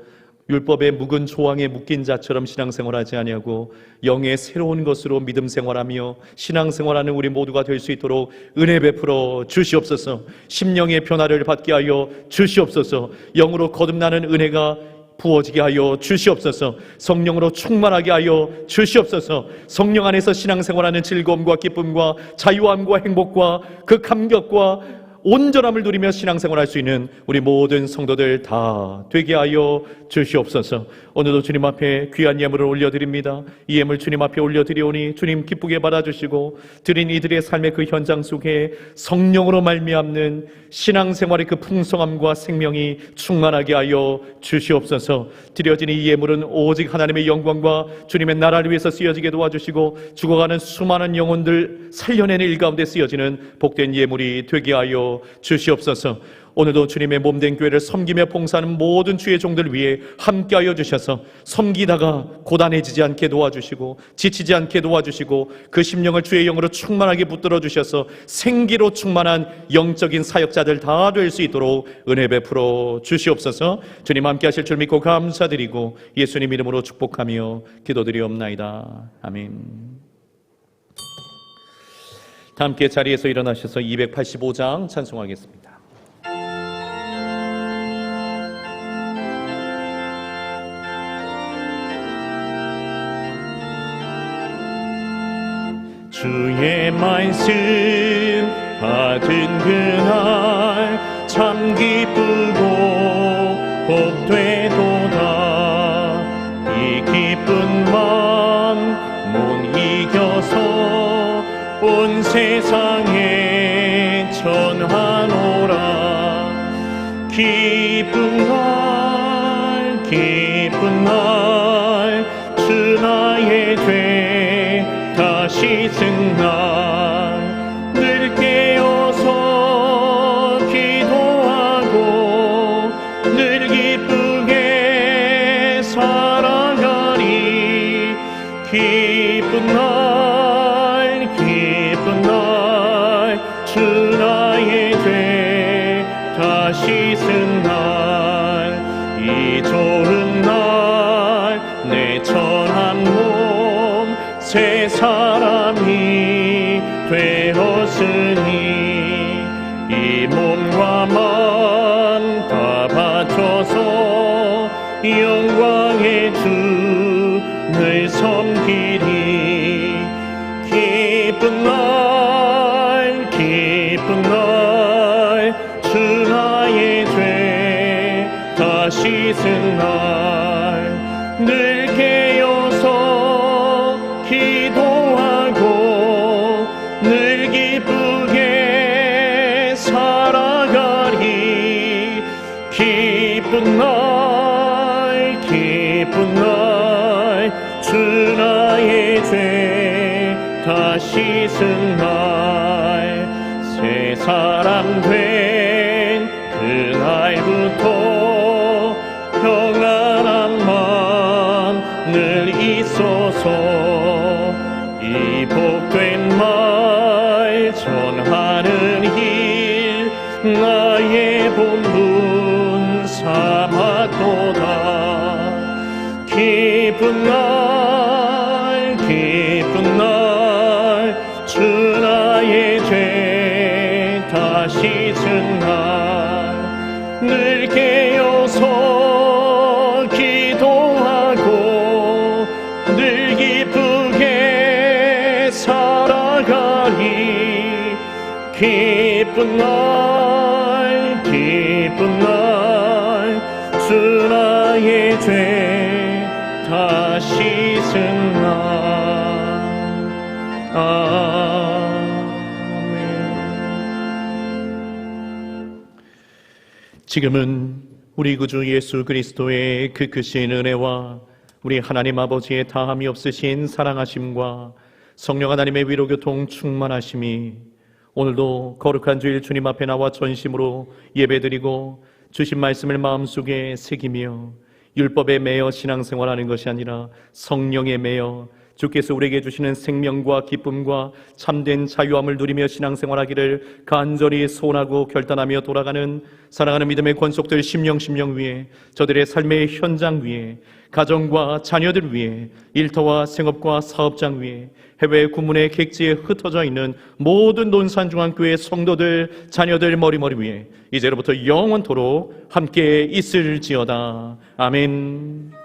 율법의 묵은 조항에 묶인 자처럼 신앙생활하지 아니하고 영의 새로운 것으로 믿음 생활하며 신앙생활하는 우리 모두가 될 수 있도록 은혜 베풀어 주시옵소서. 심령의 변화를 받게 하여 주시옵소서. 영으로 거듭나는 은혜가 부어지게 하여 주시옵소서. 성령으로 충만하게 하여 주시옵소서. 성령 안에서 신앙생활하는 즐거움과 기쁨과 자유함과 행복과 그 감격과 온전함을 누리며 신앙생활할 수 있는 우리 모든 성도들 다 되게 하여 주시옵소서. 오늘도 주님 앞에 귀한 예물을 올려드립니다. 이 예물 주님 앞에 올려드리오니 주님 기쁘게 받아주시고 드린 이들의 삶의 그 현장 속에 성령으로 말미암는 신앙생활의 그 풍성함과 생명이 충만하게 하여 주시옵소서. 드려진 이 예물은 오직 하나님의 영광과 주님의 나라를 위해서 쓰여지게 도와주시고 죽어가는 수많은 영혼들 살려내는 일 가운데 쓰여지는 복된 예물이 되게 하여 주시옵소서. 오늘도 주님의 몸된 교회를 섬기며 봉사하는 모든 주의 종들 위해 함께하여 주셔서 섬기다가 고단해지지 않게 도와주시고 지치지 않게 도와주시고 그 심령을 주의 영으로 충만하게 붙들어 주셔서 생기로 충만한 영적인 사역자들 다 될 수 있도록 은혜 베풀어 주시옵소서. 주님 함께하실 줄 믿고 감사드리고 예수님 이름으로 축복하며 기도드리옵나이다. 아멘. 다 함께 자리에서 일어나셔서 285장 찬송하겠습니다. 주의 말씀 받은 그날 참 기쁘고 복되도다. 이 기쁜 맘 못 이겨서 온 세상에 전하노라. 기쁜 날 주 나의 죄 다시 승날 늘 깨어서 기도하고 늘 기쁘게 살아가리. 기쁜 날 주 나의 죄 다시 승날 이 좋은 날 내 천한 몸 새 사람이 되었으니 이 몸과 마음 다 바쳐서 영광의 주를 섬기리. 기쁜 날 주 나의 죄 다시 승날 늘 깨어서 기도하고 늘 기쁘게 살아가리. 기쁜 날 주 나의 죄 다시 승날 새 사람 된 그날부터 전하는 일 나의 본분 삼았도다. 기쁜 날 주 나의 죄 다 씻은 날 늘 깨어서 기도하고 늘 기쁘게 살아가리. 기쁜 날 주 나의 죄 다 씻은 날. 아멘. 지금은 우리 구주 예수 그리스도의 그 크신 은혜와 우리 하나님 아버지의 다함이 없으신 사랑하심과 성령 하나님의 위로 교통 충만하심이 오늘도 거룩한 주일 주님 앞에 나와 전심으로 예배드리고 주신 말씀을 마음속에 새기며 율법에 매여 신앙생활하는 것이 아니라 성령에 매여 주께서 우리에게 주시는 생명과 기쁨과 참된 자유함을 누리며 신앙생활하기를 간절히 소원하고 결단하며 돌아가는 사랑하는 믿음의 권속들 심령 위에, 저들의 삶의 현장 위에, 가정과 자녀들 위에, 일터와 생업과 사업장 위에, 해외 구문의 객지에 흩어져 있는 모든 논산중앙교회 성도들, 자녀들 머리머리 위에 이제로부터 영원토록 함께 있을지어다. 아멘.